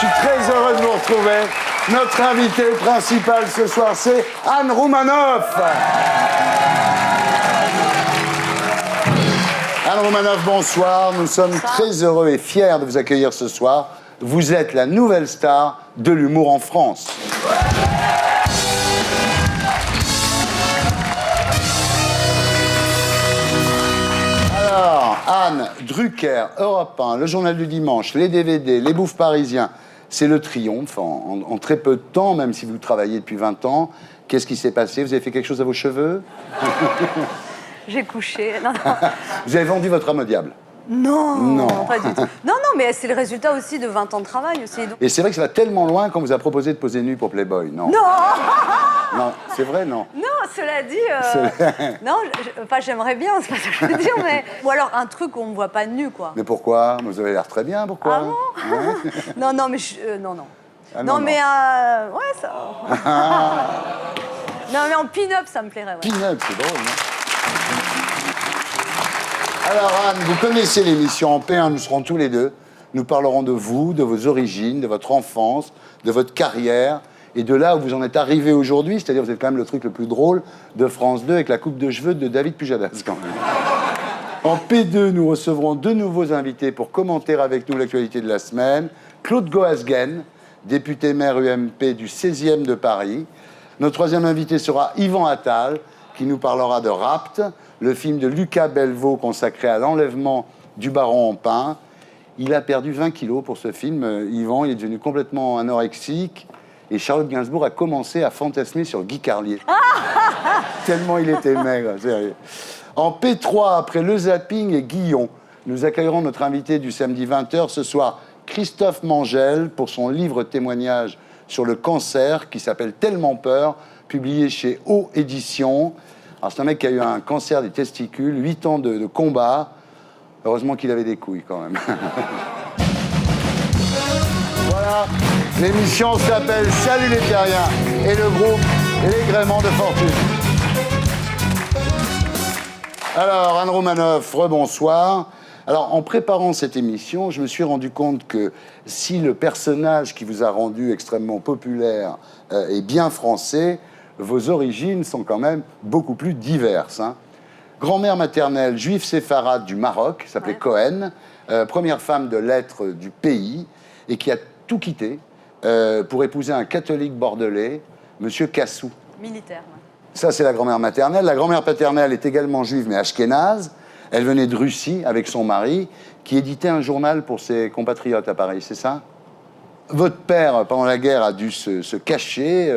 suis très heureux de vous retrouver. Notre invitée principale ce soir, c'est Anne Roumanoff. Anne Roumanoff, bonsoir. Nous sommes très heureux et fiers de vous accueillir ce soir. Vous êtes la nouvelle star de l'humour en France. Alors, Anne, Drucker, Europe 1, Le Journal du Dimanche, les DVD, les Bouffes Parisiens, c'est le triomphe en très peu de temps, même si vous travaillez depuis 20 ans. Qu'est-ce qui s'est passé? Vous avez fait quelque chose à vos cheveux? J'ai couché. Non, non. Vous avez vendu votre âme au diable? Non, pas du tout. Non, mais c'est le résultat aussi de 20 ans de travail aussi. Donc... Et c'est vrai que ça va tellement loin qu'on vous a proposé de poser nu pour Playboy, non? Non. Non, c'est vrai, non? Non, cela dit, non, enfin, j'aimerais bien, c'est pas ça que je veux dire, mais... Ou alors un truc où on me voit pas nu, quoi. Mais pourquoi? Vous avez l'air très bien, pourquoi? Ah bon? Ouais. Non, mais non. Ah, non, mais ouais, ça... Non, mais en pin-up, ça me plairait, ouais. Pin-up, c'est drôle, non? Alors, Anne, vous connaissez l'émission En P1, nous serons tous les deux. Nous parlerons de vous, de vos origines, de votre enfance, de votre carrière et de là où vous en êtes arrivé aujourd'hui, c'est-à-dire vous êtes quand même le truc le plus drôle de France 2 avec la coupe de cheveux de David Pujadas, quand même. En P2, nous recevrons deux nouveaux invités pour commenter avec nous l'actualité de la semaine. Claude Goasguen, député maire UMP du 16e de Paris. Notre troisième invité sera Yvan Attal, qui nous parlera de Rapt, le film de Lucas Bellevaux consacré à l'enlèvement du baron en pain. Il a perdu 20 kilos pour ce film, Yvan, il est devenu complètement anorexique. Et Charlotte Gainsbourg a commencé à fantasmer sur Guy Carlier. Tellement il était maigre, sérieux. En P3, après le zapping et Guillon, nous accueillerons notre invité du samedi 20h ce soir, Christophe Mangel, pour son livre témoignage sur le cancer qui s'appelle Tellement peur, publié chez O Éditions. Alors c'est un mec qui a eu un cancer des testicules, 8 ans de combat. Heureusement qu'il avait des couilles quand même. Voilà, l'émission s'appelle Salut les terriens et le groupe Les Gréments de Fortune. Alors, Anne Roumanoff, rebonsoir. Alors, en préparant cette émission, je me suis rendu compte que si le personnage qui vous a rendu extrêmement populaire est bien français, vos origines sont quand même beaucoup plus diverses. Hein. Grand-mère maternelle juive séfarade du Maroc, s'appelait Cohen, première femme de lettres du pays, et qui a tout quitté pour épouser un catholique bordelais, Monsieur Cassou. Militaire, ouais. Ça, c'est la grand-mère maternelle. La grand-mère paternelle est également juive, mais ashkénaze. Elle venait de Russie avec son mari, qui éditait un journal pour ses compatriotes à Paris, c'est ça? Votre père, pendant la guerre, a dû se cacher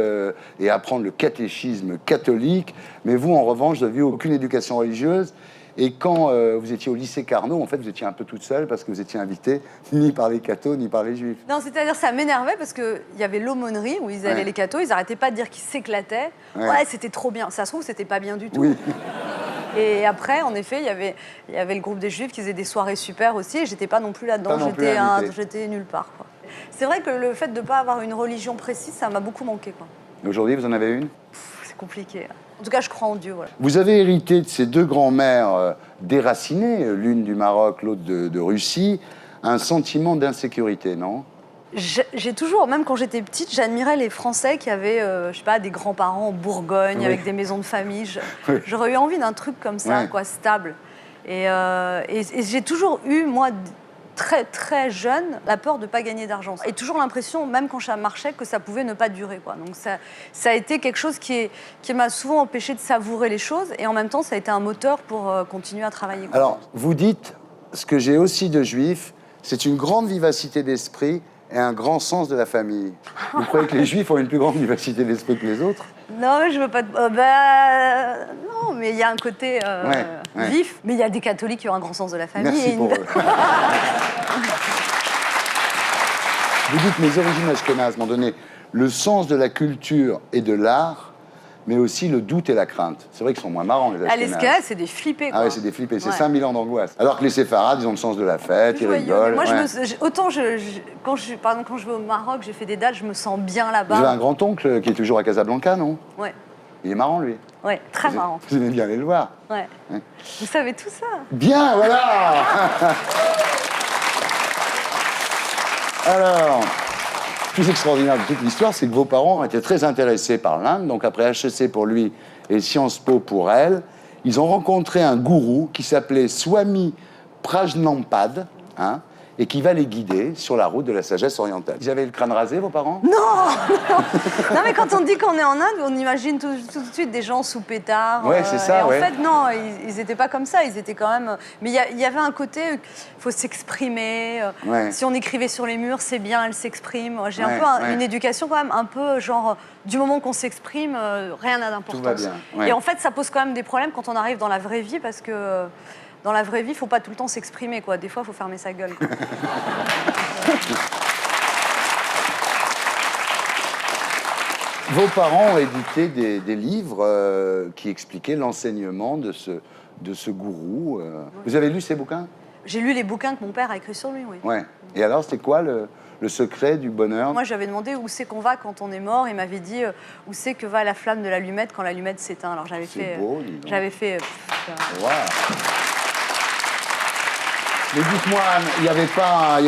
et apprendre le catéchisme catholique, mais vous, en revanche, vous n'avez eu aucune éducation religieuse. Et quand vous étiez au lycée Carnot, en fait, vous étiez un peu toute seule parce que vous étiez invitée ni par les cathos, ni par les juifs. Non, c'est-à-dire ça m'énervait parce qu'il y avait l'aumônerie où ils allaient les cathos, ils n'arrêtaient pas de dire qu'ils s'éclataient. Ouais, c'était trop bien. Ça se trouve, c'était pas bien du tout. Oui. Et après, en effet, il y avait le groupe des juifs qui faisait des soirées super aussi, et j'étais pas non plus là-dedans, j'étais nulle part, quoi. C'est vrai que le fait de ne pas avoir une religion précise, ça m'a beaucoup manqué, quoi. Aujourd'hui, vous en avez une? C'est compliqué. En tout cas, je crois en Dieu, voilà. Vous avez hérité de ces deux grands-mères déracinées, l'une du Maroc, l'autre de Russie, un sentiment d'insécurité, non? J'ai toujours, même quand j'étais petite, j'admirais les Français qui avaient, je sais pas, des grands-parents en Bourgogne, avec des maisons de famille. J'aurais eu envie d'un truc comme ça, quoi, stable. Et j'ai toujours eu, moi, très, très jeune, la peur de ne pas gagner d'argent. Et toujours l'impression, même quand ça marchait, que ça pouvait ne pas durer, quoi. Donc ça a été quelque chose qui m'a souvent empêché de savourer les choses. Et en même temps, ça a été un moteur pour continuer à travailler, quoi. Alors, vous dites, ce que j'ai aussi de juif, c'est une grande vivacité d'esprit et un grand sens de la famille. Vous croyez que les juifs ont une plus grande vivacité d'esprit que les autres? Non, je veux pas... non, mais il y a un côté vif. Mais il y a des catholiques qui ont un grand sens de la famille. Merci pour eux. Vous dites mes origines ashkénazes m'ont donné le sens de la culture et de l'art, mais aussi le doute et la crainte. C'est vrai qu'ils sont moins marrants, les ashkénazes. Les ashkénazes, c'est des flippés, quoi. Ah ouais, c'est des flippés. C'est 5000 ans d'angoisse. Alors que les séfarades, ils ont le sens de la fête, ils rigolent. Moi, autant quand je vais au Maroc, j'ai fait des dates, je me sens bien là-bas. Vous avez un grand-oncle qui est toujours à Casablanca, non? Ouais. Il est marrant, lui. Ouais, très marrant. Vous aimez bien aller le voir. Ouais. Vous savez tout ça. Bien, voilà. Alors, plus extraordinaire de toute l'histoire, c'est que vos parents étaient très intéressés par l'Inde. Donc après HEC pour lui et Sciences Po pour elle, ils ont rencontré un gourou qui s'appelait Swami Prajnampad, hein, et qui va les guider sur la route de la sagesse orientale. Ils avaient le crâne rasé, vos parents? Non, non. Non, mais quand on dit qu'on est en Inde, on imagine tout de suite des gens sous pétard. Ouais, c'est ça, et en ouais. fait, non, ils n'étaient pas comme ça. Ils étaient quand même... Mais il y avait un côté, il faut s'exprimer. Ouais. Si on écrivait sur les murs, c'est bien, elle s'exprime. J'ai un Ouais, peu ouais. une éducation quand même un peu genre... Du moment qu'on s'exprime, rien n'a d'importance. Tout va bien, ouais. Et en fait, ça pose quand même des problèmes quand on arrive dans la vraie vie parce que... Dans la vraie vie, il ne faut pas tout le temps s'exprimer, quoi. Des fois, il faut fermer sa gueule, quoi. Vos parents ont édité des livres qui expliquaient l'enseignement de ce gourou. Vous avez lu ces bouquins? J'ai lu les bouquins que mon père a écrits sur lui, oui. Ouais. Et alors, c'était quoi le secret du bonheur? Moi, j'avais demandé où c'est qu'on va quand on est mort. Il m'avait dit où c'est que va la flamme de l'allumette quand l'allumette s'éteint. Alors j'avais fait... beau, dis donc. J'avais fait... Wow. Mais dites-moi, Anne, il n'y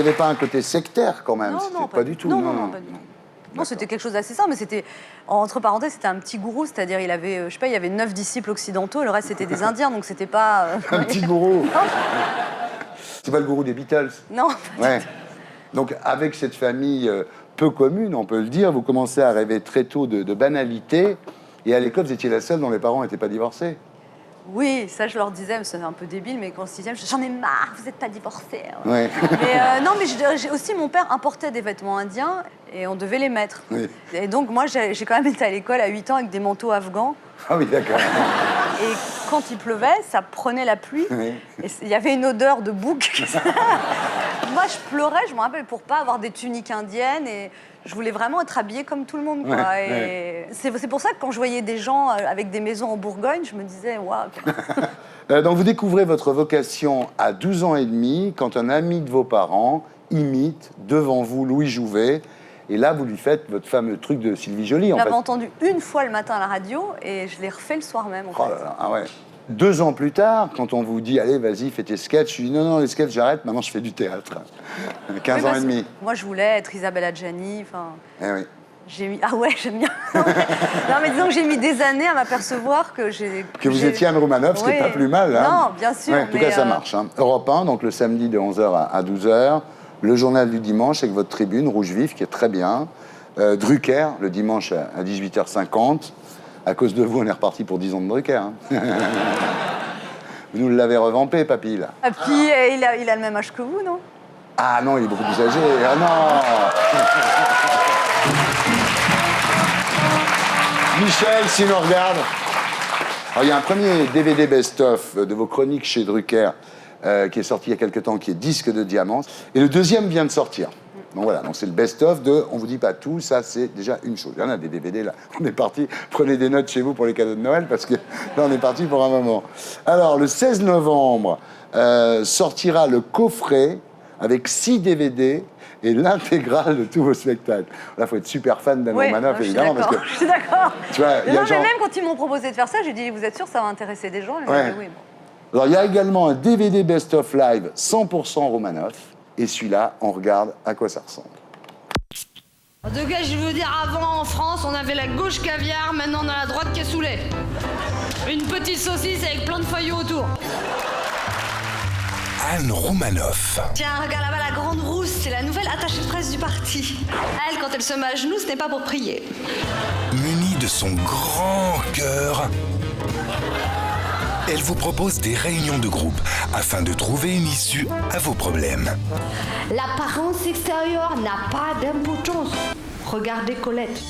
avait pas un côté sectaire quand même? Non, pas du tout. Non, pas du tout. Non, c'était quelque chose d'assez simple, mais c'était, entre parenthèses, c'était un petit gourou, c'est-à-dire il avait, je sais pas, il y avait 9 disciples occidentaux, et le reste c'était des Indiens, donc c'était pas... Un petit gourou. C'est pas le gourou des Beatles? Non. Ouais. Donc avec cette famille peu commune, on peut le dire, vous commencez à rêver très tôt de banalité, et à l'école, vous étiez la seule dont les parents n'étaient pas divorcés. Oui, ça je leur disais, mais c'est un peu débile, mais quand le sixième, j'en ai marre, vous n'êtes pas divorcés. Ouais. Mais non, mais j'ai aussi, mon père importait des vêtements indiens et on devait les mettre. Oui. Et donc moi, j'ai quand même été à l'école à 8 ans avec des manteaux afghans. Ah oui, d'accord. Et quand il pleuvait, ça prenait la pluie. Oui. Et il y avait une odeur de bouc. Moi, je pleurais, je me rappelle, pour pas avoir des tuniques indiennes. Et je voulais vraiment être habillée comme tout le monde, quoi. Ouais, Et c'est pour ça que quand je voyais des gens avec des maisons en Bourgogne, je me disais, waouh. Donc vous découvrez votre vocation à 12 ans et demi, quand un ami de vos parents imite devant vous Louis Jouvet. Et là, vous lui faites votre fameux truc de Sylvie Joly, en Je fait. l'avais entendu une fois le matin à la radio et je l'ai refait le soir même, en Oh fait. là là, ah ouais. 2 ans plus tard, quand on vous dit, allez, vas-y, fais tes sketchs, je dis, non, les sketchs, j'arrête, maintenant je fais du théâtre. 15 ans et demi. Moi, je voulais être Isabelle Adjani, enfin... Eh oui. J'ai mis... Ah ouais, j'aime bien. Non, mais disons que j'ai mis des années à m'apercevoir que j'ai... Que vous étiez Anne Romanoff, ce qui n'est pas plus mal. Hein. Non, bien sûr. Ouais, en tout cas, ça marche. Hein. Europe 1, donc le samedi de 11h à 12h. Le journal du dimanche avec votre tribune, Rouge Vif, qui est très bien. Drucker, le dimanche à 18h50. À cause de vous, on est reparti pour 10 ans de Drucker. Hein. Vous nous l'avez revampé, papy, là. Et puis, il a le même âge que vous, non? Ah non, il est beaucoup plus âgé. Ah non. Michel, s'il nous regarde. Alors, il y a un premier DVD best-of de vos chroniques chez Drucker qui est sorti il y a quelque temps, qui est disque de diamant. Et le deuxième vient de sortir. Donc voilà, donc c'est le best-of de On vous dit pas tout, ça c'est déjà une chose. Il y en a des DVD là, on est parti, prenez des notes chez vous pour les cadeaux de Noël parce que là on est parti pour un moment. Alors le 16 novembre sortira le coffret avec 6 DVD et l'intégrale de tous vos spectacles. Là, il faut être super fan d'Anne Romanoff, évidemment. Parce que, je suis d'accord. Tu vois, mais même quand ils m'ont proposé de faire ça, j'ai dit, vous êtes sûr que ça va intéresser des gens? Ils m'ont dit, oui. Bon. Alors il y a également un DVD best-of live 100% Romanoff. Et celui-là, on regarde à quoi ça ressemble. En tout cas, je veux dire, avant en France, on avait la gauche caviar, maintenant on a la droite cassoulet. Une petite saucisse avec plein de feuillots autour. Anne Romanoff. Tiens, regarde là-bas la grande rousse, c'est la nouvelle attachée de presse du parti. Elle, quand elle se met à genoux, ce n'est pas pour prier. Munie de son grand cœur, elle vous propose des réunions de groupe afin de trouver une issue à vos problèmes. L'apparence extérieure n'a pas d'importance. Regardez Colette.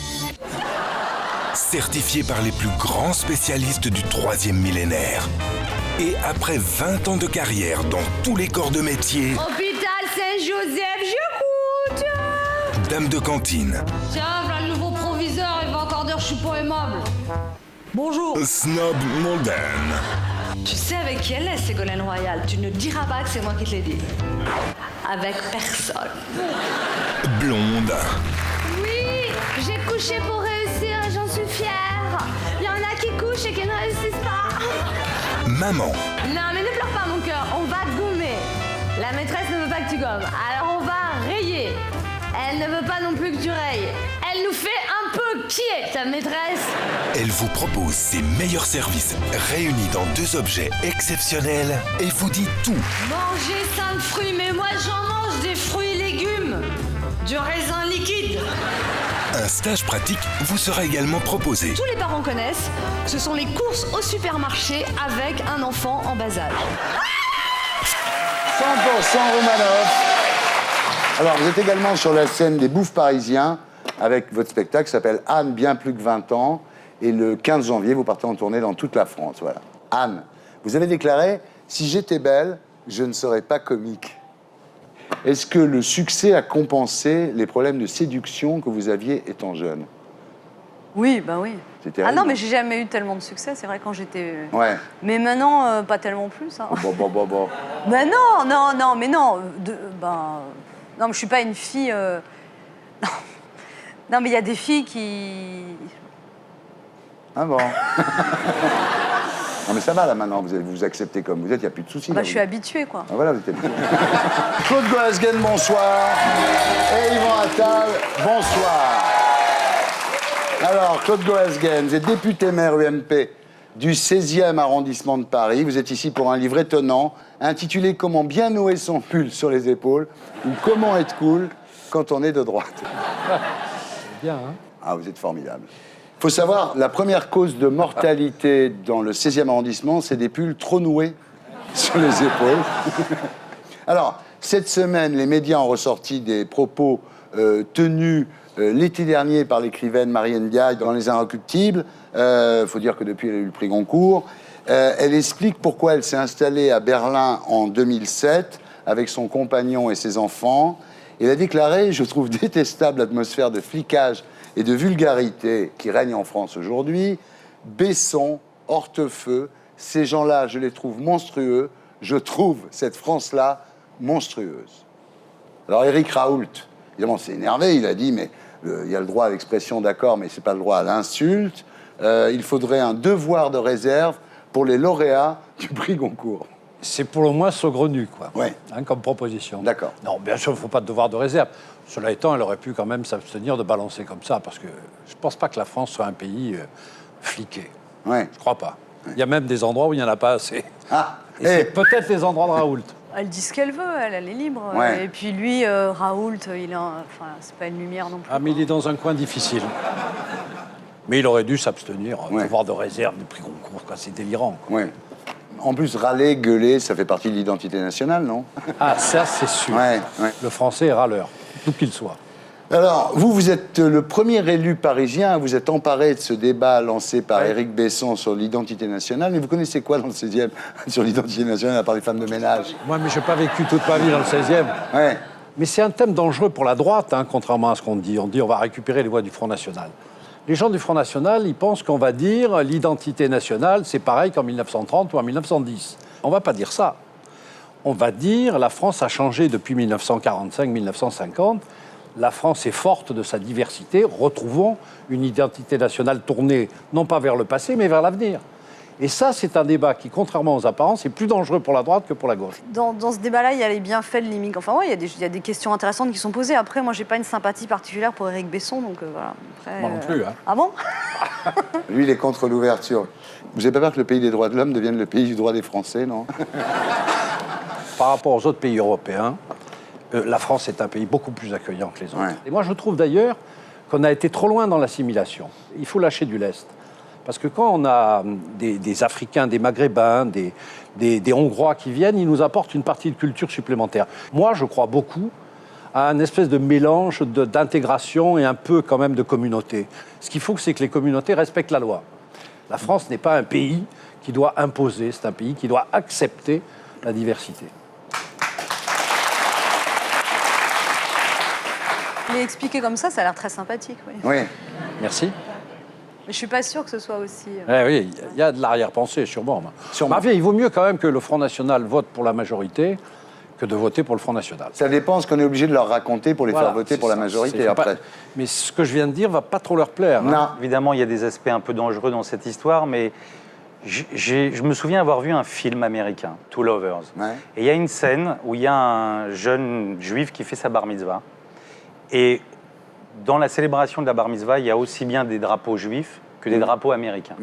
Certifiée par les plus grands spécialistes du 3e millénaire. Et après 20 ans de carrière dans tous les corps de métier... Hôpital Saint-Joseph, j'écoute. Dame de cantine. Tiens, voilà le nouveau proviseur, il va encore dire que je suis pas aimable. Bonjour. Snob mondaine. Tu sais avec qui elle est, Ségolène Royal. Tu ne diras pas que c'est moi qui te l'ai dit. Avec personne. Blonde. Oui, j'ai couché pour réussir et j'en suis fière. Il y en a qui couchent et qui ne réussissent pas. Maman. Non, mais ne pleure pas, mon cœur. On va gommer. La maîtresse ne veut pas que tu gommes. Alors on va rayer. Elle ne veut pas non plus que tu rayes. Elle nous fait un peu qui est ta maîtresse. Elle vous propose ses meilleurs services réunis dans 2 objets exceptionnels et vous dit tout. Manger 5 fruits, mais moi j'en mange des fruits et légumes. Du raisin liquide. Un stage pratique vous sera également proposé. Tous les parents connaissent, ce sont les courses au supermarché avec un enfant en bas âge. 100% Romanov. Alors, vous êtes également sur la scène des Bouffes Parisiens avec votre spectacle qui s'appelle Anne, bien plus que 20 ans. Et le 15 janvier, vous partez en tournée dans toute la France. Voilà. Anne, vous avez déclaré « Si j'étais belle, je ne serais pas comique ». Est-ce que le succès a compensé les problèmes de séduction que vous aviez étant jeune? Oui, bah oui. C'était Ah non, mais j'ai jamais eu tellement de succès, c'est vrai, quand j'étais... Ouais. Mais maintenant, pas tellement plus. Hein. Bon. Ben non, mais non. Non, mais je suis pas une fille... Non. Non, mais il y a des filles qui... Ah bon. Non mais ça va là maintenant, vous vous acceptez comme vous êtes, il n'y a plus de soucis. Bah, là, je suis habituée, quoi. Ah, voilà, vous êtes habitué. Claude Goasguen, bonsoir. Et Yvan Attal, bonsoir. Alors, Claude Goasguen, vous êtes député maire UMP du 16e arrondissement de Paris. Vous êtes ici pour un livre étonnant intitulé « Comment bien nouer son pull sur les épaules » ou « Comment être cool quand on est de droite ». Bien, hein? Ah, vous êtes formidable. Il faut savoir, la première cause de mortalité dans le 16e arrondissement, c'est des pulls trop noués sur les épaules. Alors, cette semaine, les médias ont ressorti des propos tenus l'été dernier par l'écrivaine Marianne Diaye dans Les Inrecuptibles. Il faut dire que depuis, elle a eu le prix Goncourt. Elle explique pourquoi elle s'est installée à Berlin en 2007 avec son compagnon et ses enfants. Elle a déclaré « Je trouve détestable l'atmosphère de flicage et de vulgarité qui règne en France aujourd'hui. Besson, Hortefeux, ces gens-là, je les trouve monstrueux. Je trouve cette France-là monstrueuse. » Alors Éric Raoult, évidemment, s'est énervé. Il a dit « Mais il y a le droit à l'expression, d'accord, mais c'est pas le droit à l'insulte. Il faudrait un devoir de réserve pour les lauréats du prix Goncourt. » C'est pour le moins saugrenu, quoi, Ouais. hein, comme proposition. D'accord. Non, bien sûr, il ne faut pas de devoir de réserve. Cela étant, elle aurait pu quand même s'abstenir de balancer comme ça, parce que je ne pense pas que la France soit un pays fliqué. Ouais. Je ne crois pas. Il y a même des endroits où il n'y en a pas assez. Ah, Et c'est peut-être les endroits de Raoult. Elle dit ce qu'elle veut, elle est libre. Ouais. Et puis lui, Raoult, enfin, c'est pas une lumière non plus. Ah, mais il est dans un coin difficile. Mais il aurait dû s'abstenir, Ouais. devoir de réserve du prix Goncourt, quoi. C'est délirant, quoi. ouais. En plus, râler, gueuler, ça fait partie de l'identité nationale, non? Ah, ça, c'est sûr. Ouais. Le français est râleur, d'où qu'il soit. Alors, vous êtes le premier élu parisien, vous êtes emparé de ce débat lancé par Éric Besson sur l'identité nationale, mais vous connaissez quoi dans le 16e sur l'identité nationale à part les femmes de ménage? Moi, mais je n'ai pas vécu toute ma vie dans le 16e. Ouais. Mais c'est un thème dangereux pour la droite, hein, contrairement à ce qu'on dit. On dit on va récupérer les voix du Front National. Les gens du Front National, ils pensent qu'on va dire l'identité nationale, c'est pareil qu'en 1930 ou en 1910. On ne va pas dire ça. On va dire la France a changé depuis 1945-1950. La France est forte de sa diversité. Retrouvons une identité nationale tournée non pas vers le passé, mais vers l'avenir. Et ça, c'est un débat qui, contrairement aux apparences, est plus dangereux pour la droite que pour la gauche. Dans ce débat-là, il y a les bienfaits de l'immigration. Enfin, ouais, il y a des questions intéressantes qui sont posées. Après, moi, j'ai pas une sympathie particulière pour Éric Besson, donc voilà. Après, Moi non plus, hein. Ah bon? Lui, il est contre l'ouverture. Vous n'avez pas peur que le pays des droits de l'homme devienne le pays du droit des Français, non? Par rapport aux autres pays européens, la France est un pays beaucoup plus accueillant que les autres. Ouais. Et moi, je trouve d'ailleurs qu'on a été trop loin dans l'assimilation. Il faut lâcher du lest. Parce que quand on a des Africains, des Maghrébins, des Hongrois qui viennent, ils nous apportent une partie de culture supplémentaire. Moi, je crois beaucoup à un espèce de mélange d'intégration et un peu quand même de communauté. Ce qu'il faut, c'est que les communautés respectent la loi. La France n'est pas un pays qui doit imposer, c'est un pays qui doit accepter la diversité. Mais expliqué comme ça a l'air très sympathique, oui. Oui. Merci. Mais je suis pas sûre que ce soit aussi... Oui, il y a de l'arrière-pensée, sûrement. Sûrement. Enfin, il vaut mieux quand même que le Front National vote pour la majorité que de voter pour le Front National. Ça dépend ce qu'on est obligé de leur raconter pour les Voilà, faire voter c'est pour la ça. majorité C'est après. pas- Mais ce que je viens de dire va pas trop leur plaire. hein. Non. Évidemment, il y a des aspects un peu dangereux dans cette histoire, mais je me souviens avoir vu un film américain, Two Lovers. Ouais. Et il y a une scène où il y a un jeune juif qui fait sa bar mitzvah. Et dans la célébration de la bar mitzvah, il y a aussi bien des drapeaux juifs que des drapeaux américains.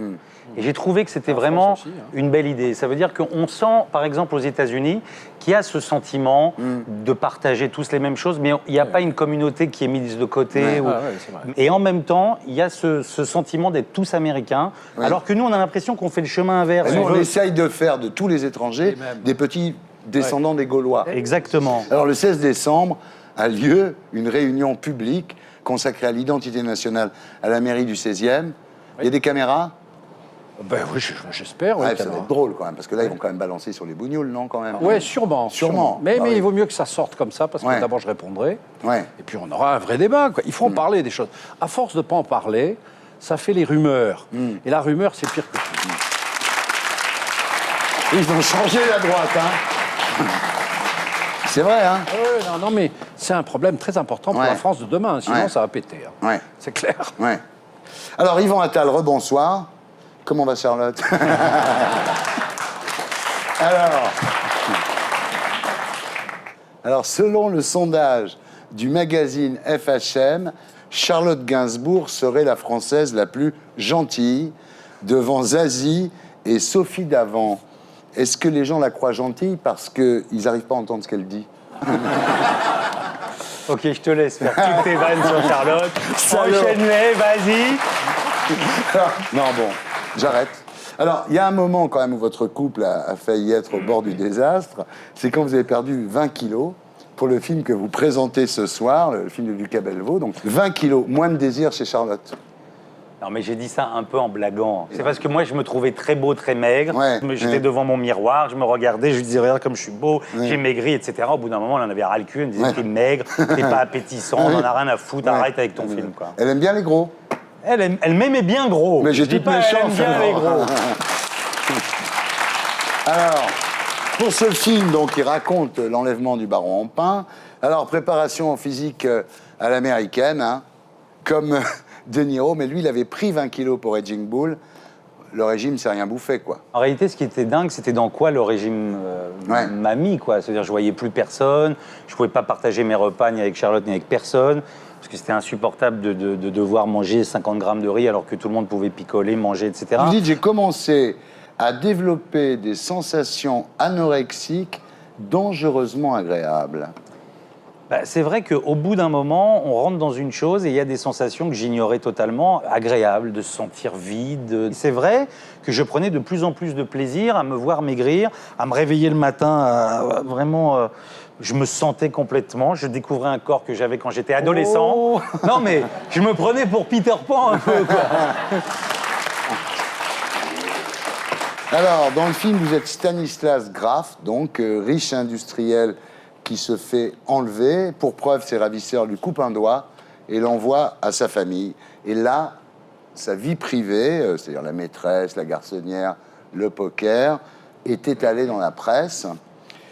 Et j'ai trouvé que c'était vraiment aussi, hein. une belle idée. Ça veut dire qu'on sent, par exemple, aux États-Unis, qu'il y a ce sentiment de partager tous les mêmes choses, mais il n'y a pas une communauté qui est mise de côté. c'est vrai. Et en même temps, il y a ce sentiment d'être tous américains, alors que nous, on a l'impression qu'on fait le chemin inverse. Et nous, on essaye de faire de tous les étrangers des petits descendants des Gaulois. Exactement. Alors le 16 décembre a lieu une réunion publique consacrée à l'identité nationale à la mairie du 16e. Il y a des caméras. Ben oui, j'espère. Oui, Ça va être drôle quand même, parce que là, ils vont quand même balancer sur les bougnoules, non, quand même? Oui, sûrement. Mais oui. il vaut mieux que ça sorte comme ça, parce que d'abord, je répondrai. Ouais. Et puis, on aura un vrai débat, quoi. Il faut en parler des choses. À force de ne pas en parler, ça fait les rumeurs. Et la rumeur, c'est pire que tout. Ils ont changé la droite, hein. C'est vrai, hein? Non, mais c'est un problème très important pour la France de demain, sinon ça va péter. Hein. Ouais. C'est clair. Ouais. Alors, Yvan Attal, rebonsoir. Comment va Charlotte? Alors, selon le sondage du magazine FHM, Charlotte Gainsbourg serait la Française la plus gentille, devant Zazie et Sophie Davant. Est-ce que les gens la croient gentille parce qu'ils n'arrivent pas à entendre ce qu'elle dit? Ok, je te laisse faire toutes tes vannes sur Charlotte. Enchaîne-les, vas-y. Non, bon, j'arrête. Alors, il y a un moment quand même où votre couple a failli être au bord du désastre. C'est quand vous avez perdu 20 kilos pour le film que vous présentez ce soir, le film de Lucas Belvaux. Donc, 20 kilos, moins de désir chez Charlotte. Non, mais j'ai dit ça un peu en blaguant. C'est parce que moi, je me trouvais très beau, très maigre. J'étais devant mon miroir, je me regardais, je disais, regarde comme je suis beau, j'ai maigri, etc. Au bout d'un moment, on en avait ras le cul, on me disait, t'es maigre, t'es pas appétissant, on en a rien à foutre, arrête avec ton film, quoi. Elle aime bien les gros. Elle m'aimait bien gros. Mais j'ai Je dis toute pas, méchante, elle aime bien les gros. Alors, pour ce film, donc, il raconte l'enlèvement du baron Empin. Alors, préparation physique à l'américaine, hein, comme De Niro, mais lui, il avait pris 20 kilos pour Raging Bull. Le régime, c'est rien bouffé, quoi. En réalité, ce qui était dingue, c'était dans quoi le régime m'a mis, quoi. C'est-à-dire, je voyais plus personne, je pouvais pas partager mes repas ni avec Charlotte ni avec personne, parce que c'était insupportable de devoir manger 50 grammes de riz alors que tout le monde pouvait picoler, manger, etc. Vous dites, j'ai commencé à développer des sensations anorexiques dangereusement agréables. Bah, c'est vrai qu'au bout d'un moment, on rentre dans une chose et il y a des sensations que j'ignorais totalement, agréables, de se sentir vide. C'est vrai que je prenais de plus en plus de plaisir à me voir maigrir, à me réveiller le matin, vraiment... je me sentais complètement, je découvrais un corps que j'avais quand j'étais adolescent. Oh. Non mais, je me prenais pour Peter Pan un peu, quoi. Alors, dans le film, vous êtes Stanislas Graff, donc riche industriel qui se fait enlever. Pour preuve, ses ravisseurs lui coupent un doigt et l'envoient à sa famille. Et là, sa vie privée, c'est-à-dire la maîtresse, la garçonnière, le poker, est étalée dans la presse.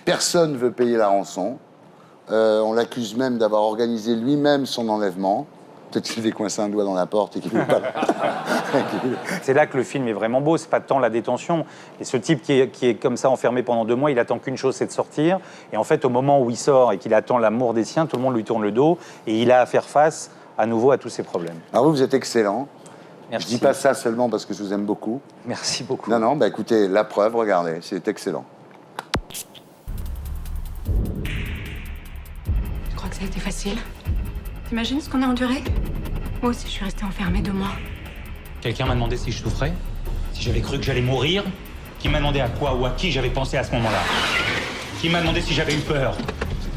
Personne ne veut payer la rançon. On l'accuse même d'avoir organisé lui-même son enlèvement. Peut-être qu'il s'est coincé un doigt dans la porte et qu'il ne veut pas... C'est là que le film est vraiment beau, c'est pas tant la détention. Et ce type qui est comme ça enfermé pendant 2 mois, il attend qu'une chose, c'est de sortir. Et en fait, au moment où il sort et qu'il attend l'amour des siens, tout le monde lui tourne le dos et il a à faire face à nouveau à tous ses problèmes. Alors vous êtes excellent. Merci. Je dis pas ça seulement parce que je vous aime beaucoup. Merci beaucoup. Non, bah écoutez, la preuve, regardez, c'est excellent. Tu crois que ça a été facile? T'imagines ce qu'on a enduré? Moi aussi, je suis restée enfermée 2 mois. Quelqu'un m'a demandé si je souffrais, si j'avais cru que j'allais mourir. Qui m'a demandé à quoi ou à qui j'avais pensé à ce moment-là. Qui m'a demandé si j'avais eu peur.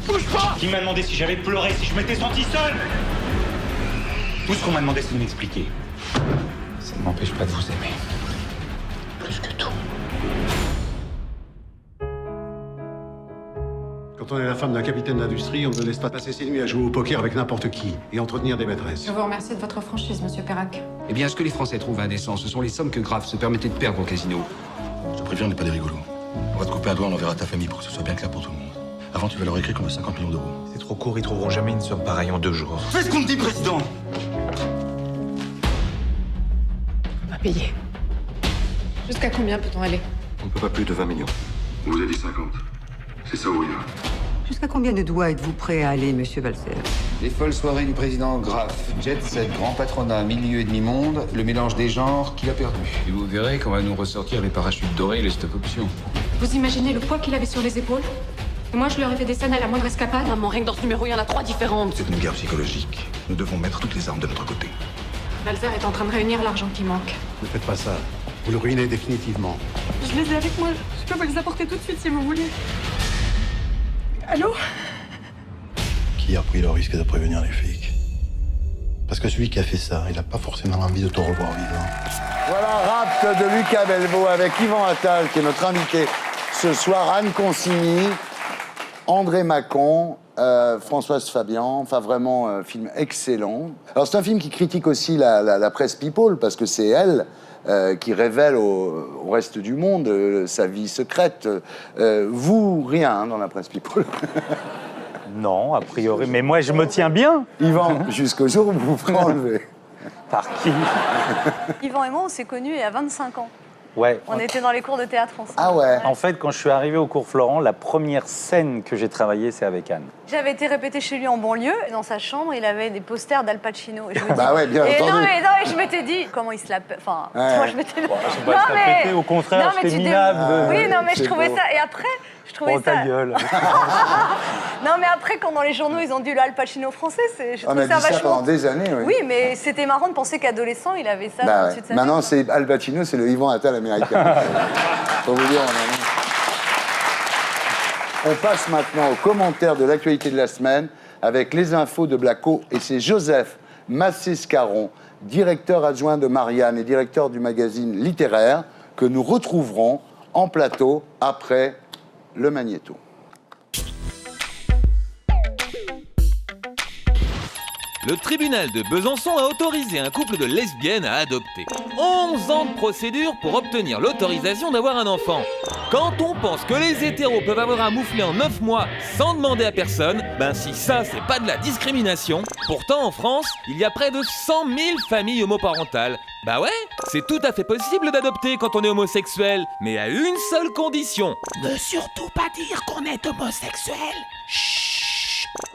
Bouge pas! Qui m'a demandé si j'avais pleuré, si je m'étais senti seul. Tout ce qu'on m'a demandé, c'est de m'expliquer. Ça ne m'empêche pas de vous aimer. Plus que tout. Quand on est la femme d'un capitaine d'industrie, on ne laisse pas passer ses nuits à jouer au poker avec n'importe qui et entretenir des maîtresses. Je vous remercie de votre franchise, monsieur Perrac. Eh bien, ce que les Français trouvent indécent, ce sont les sommes que Graff se permettait de perdre au casino. Je te préviens, on n'est pas des rigolos. On va te couper un doigt, on l'enverra à ta famille pour que ce soit bien clair pour tout le monde. Avant, tu vas leur écrire qu'on veut 50 millions d'euros. C'est trop court, ils trouveront jamais une somme pareille en 2 jours. Fais ce qu'on te dit, président! On va payer. Jusqu'à combien peut-on aller? On ne peut pas plus de 20 millions. On vous a dit 50. C'est ça ou rien. Jusqu'à combien de doigts êtes-vous prêt à aller, monsieur Balser? Les folles soirées du président Graff, jet set, grand patronat, milieu et demi-monde, le mélange des genres qu'il a perdu. Et vous verrez qu'on va nous ressortir les parachutes dorés et les stock options. Vous imaginez le poids qu'il avait sur les épaules? Et moi, je lui aurais fait des scènes à la moindre escapade. Maman, rien que dans ce numéro, il y en a 3 différentes. C'est une guerre psychologique. Nous devons mettre toutes les armes de notre côté. Balzer est en train de réunir l'argent qui manque. Ne faites pas ça. Vous le ruinez définitivement. Je les ai avec moi. Je peux vous les apporter tout de suite si vous voulez. Allô? Qui a pris le risque de prévenir les flics? Parce que celui qui a fait ça, il n'a pas forcément envie de te revoir vivant. Voilà, Rapt de Lucas Belvaux avec Yvan Attal, qui est notre invité ce soir, Anne Consigny, André Macon, Françoise Fabian, enfin vraiment film excellent. Alors c'est un film qui critique aussi la presse people, parce que c'est elle qui révèle au reste du monde sa vie secrète. Vous, rien dans la presse people. Non, a priori, mais moi je me tiens bien. Yvan, jusqu'au jour où vous vous ferez enlever. Par qui? Yvan et moi, on s'est connus il y a 25 ans. Ouais. On était dans les cours de théâtre ensemble. Ah ouais. En fait, quand je suis arrivé au cours Florent, la première scène que j'ai travaillée, c'est avec Anne. J'avais été répétée chez lui en banlieue. Dans sa chambre, il avait des posters d'Al Pacino. Et je me dis... Bah ouais, bien et entendu. non, et je m'étais dit, comment il se la... Enfin, Ouais. moi, je m'étais... C'est pas se la péter, au contraire, c'était minable. Oui, non, mais je c'est trouvais beau. ça... Et après, je trouvais Oh, ta ça... gueule. Non, mais après, quand dans les journaux, ils ont dit le Al Pacino français, je On trouve a dit ça vachement... pendant des années, oui. Oui, mais c'était marrant de penser qu'adolescent, il avait ça Bah au-dessus ouais. de sa Maintenant, tête, c'est Al Pacino, c'est le Yvan Attal américain. Pour vous dire, on passe maintenant aux commentaires de l'actualité de la semaine avec les infos de Blacko, et c'est Joseph Massé-Scarron, directeur adjoint de Marianne et directeur du magazine littéraire, que nous retrouverons en plateau après le Magnéto. Le tribunal de Besançon a autorisé un couple de lesbiennes à adopter. 11 ans de procédure pour obtenir l'autorisation d'avoir un enfant. Quand on pense que les hétéros peuvent avoir un mouflé en 9 mois sans demander à personne, ben si ça c'est pas de la discrimination. Pourtant en France, il y a près de 100 000 familles homoparentales. Bah ouais, c'est tout à fait possible d'adopter quand on est homosexuel, mais à une seule condition. Ne surtout pas dire qu'on est homosexuel. Chut.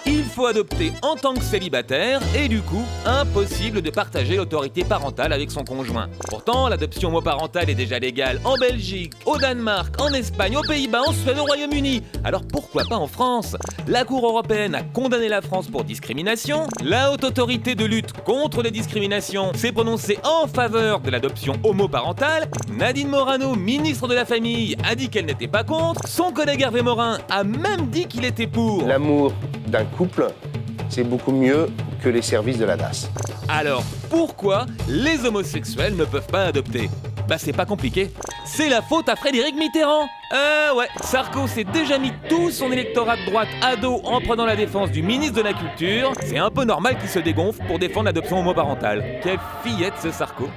Il faut adopter en tant que célibataire et du coup, impossible de partager l'autorité parentale avec son conjoint. Pourtant, l'adoption homoparentale est déjà légale en Belgique, au Danemark, en Espagne, aux Pays-Bas, en Suède, au Royaume-Uni. Alors pourquoi pas en France? La Cour européenne a condamné la France pour discrimination. La Haute Autorité de lutte contre les discriminations s'est prononcée en faveur de l'adoption homoparentale. Nadine Morano, ministre de la Famille, a dit qu'elle n'était pas contre. Son collègue Hervé Morin a même dit qu'il était pour. L'amour d'un couple, c'est beaucoup mieux que les services de la DAS. Alors, pourquoi les homosexuels ne peuvent pas adopter? Bah c'est pas compliqué. C'est la faute à Frédéric Mitterrand. Ouais, Sarko s'est déjà mis tout son électorat de droite à dos en prenant la défense du ministre de la Culture. C'est un peu normal qu'il se dégonfle pour défendre l'adoption homoparentale. Quelle fillette ce Sarko.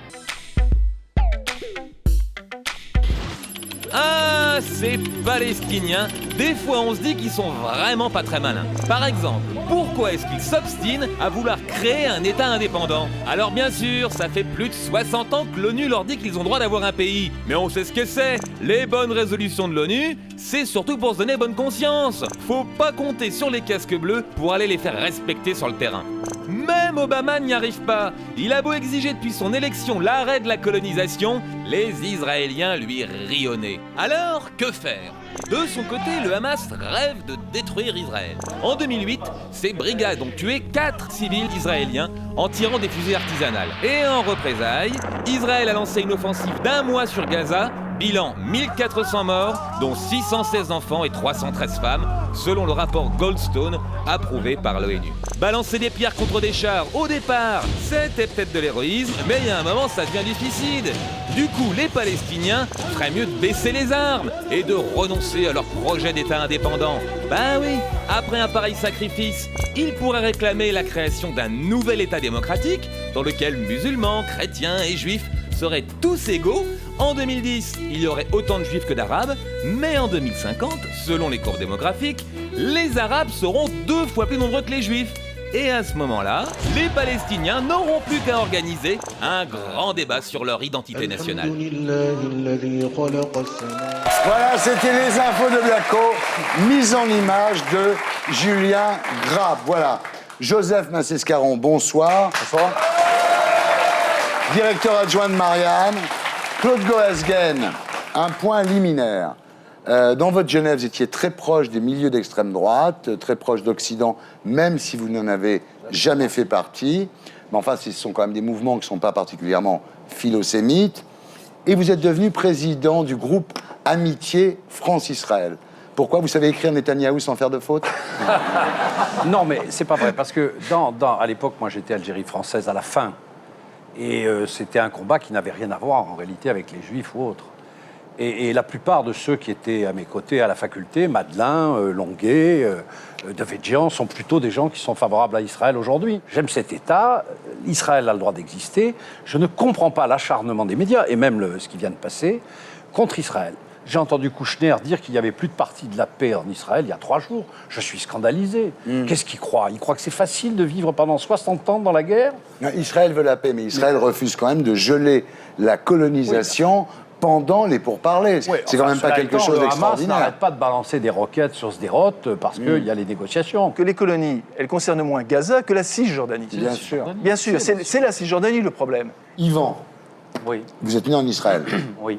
Ah, ces Palestiniens, des fois on se dit qu'ils sont vraiment pas très malins. Par exemple, pourquoi est-ce qu'ils s'obstinent à vouloir créer un État indépendant? Alors bien sûr, ça fait plus de 60 ans que l'ONU leur dit qu'ils ont droit d'avoir un pays. Mais on sait ce que c'est. Les bonnes résolutions de l'ONU, c'est surtout pour se donner bonne conscience. Faut pas compter sur les casques bleus pour aller les faire respecter sur le terrain. Même Obama n'y arrive pas. Il a beau exiger depuis son élection l'arrêt de la colonisation, les Israéliens lui rionnaient. Alors, que faire? De son côté, le Hamas rêve de détruire Israël. En 2008, ces brigades ont tué 4 civils israéliens en tirant des fusées artisanales. Et en représailles, Israël a lancé une offensive d'1 mois sur Gaza. Bilan 1400 morts, dont 616 enfants et 313 femmes, selon le rapport Goldstone, approuvé par l'ONU. Balancer des pierres contre des chars, au départ, c'était peut-être de l'héroïsme, mais il y a un moment, ça devient du suicide. Du coup, les Palestiniens feraient mieux de baisser les armes et de renoncer à leur projet d'État indépendant. Ben oui, après un pareil sacrifice, ils pourraient réclamer la création d'un nouvel État démocratique, dans lequel musulmans, chrétiens et juifs seraient tous égaux. En 2010, il y aurait autant de juifs que d'arabes, mais en 2050, selon les courbes démographiques, les arabes seront 2 fois plus nombreux que les juifs. Et à ce moment-là, les Palestiniens n'auront plus qu'à organiser un grand débat sur leur identité nationale. Voilà, c'était les infos de Biaco, mise en image de Julien Grave. Voilà. Joseph Massescaron, bonsoir. Bonsoir. Directeur adjoint de Marianne. Claude Goasguen, un point liminaire. Dans votre Genève, vous étiez très proche des milieux d'extrême droite, très proche d'Occident, même si vous n'en avez jamais fait partie. Mais enfin, ce sont quand même des mouvements qui ne sont pas particulièrement philosémites. Et vous êtes devenu président du groupe Amitié France-Israël. Pourquoi? Vous savez écrire Netanyahou sans faire de faute? Non, mais c'est pas vrai, parce que à l'époque, moi j'étais Algérie française à la fin. Et c'était un combat qui n'avait rien à voir en réalité avec les Juifs ou autres. Et la plupart de ceux qui étaient à mes côtés à la faculté, Madelin, Longuet, Devedjian, sont plutôt des gens qui sont favorables à Israël aujourd'hui. J'aime cet État, Israël a le droit d'exister. Je ne comprends pas l'acharnement des médias, et même ce qui vient de passer, contre Israël. J'ai entendu Kouchner dire qu'il n'y avait plus de parti de la paix en Israël il y a 3 jours. Je suis scandalisé. Qu'est-ce qu'il croit? Il croit que c'est facile de vivre pendant 60 ans dans la guerre? Non, Israël veut la paix, mais Israël refuse quand même de geler la colonisation pendant les pourparlers. Oui, c'est quand même pas quelque chose d'extraordinaire. Hamas n'arrête pas de balancer des roquettes sur Sderot parce qu'il y a les négociations. Que les colonies, elles concernent moins Gaza que la Cisjordanie. Bien sûr. Bien sûr, c'est la Cisjordanie le problème. Yvan, oui. Vous êtes né en Israël. Oui.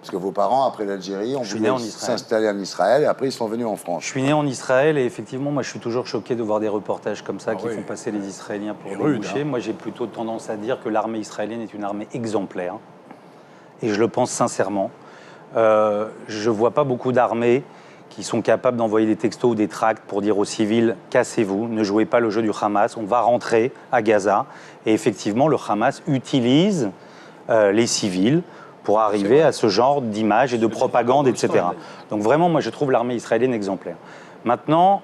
Parce que vos parents, après l'Algérie, ont voulu s'installer en Israël et après ils sont venus en France. Je suis né en Israël et effectivement, moi je suis toujours choqué de voir des reportages comme ça qui font passer les Israéliens pour des bouchers. Moi j'ai plutôt tendance à dire que l'armée israélienne est une armée exemplaire. Et je le pense sincèrement. Je ne vois pas beaucoup d'armées qui sont capables d'envoyer des textos ou des tracts pour dire aux civils « cassez-vous, ne jouez pas le jeu du Hamas, on va rentrer à Gaza ». Et effectivement, le Hamas utilise les civils pour arriver à ce genre d'images et de propagande, etc. Donc vraiment, moi, je trouve l'armée israélienne exemplaire. Maintenant...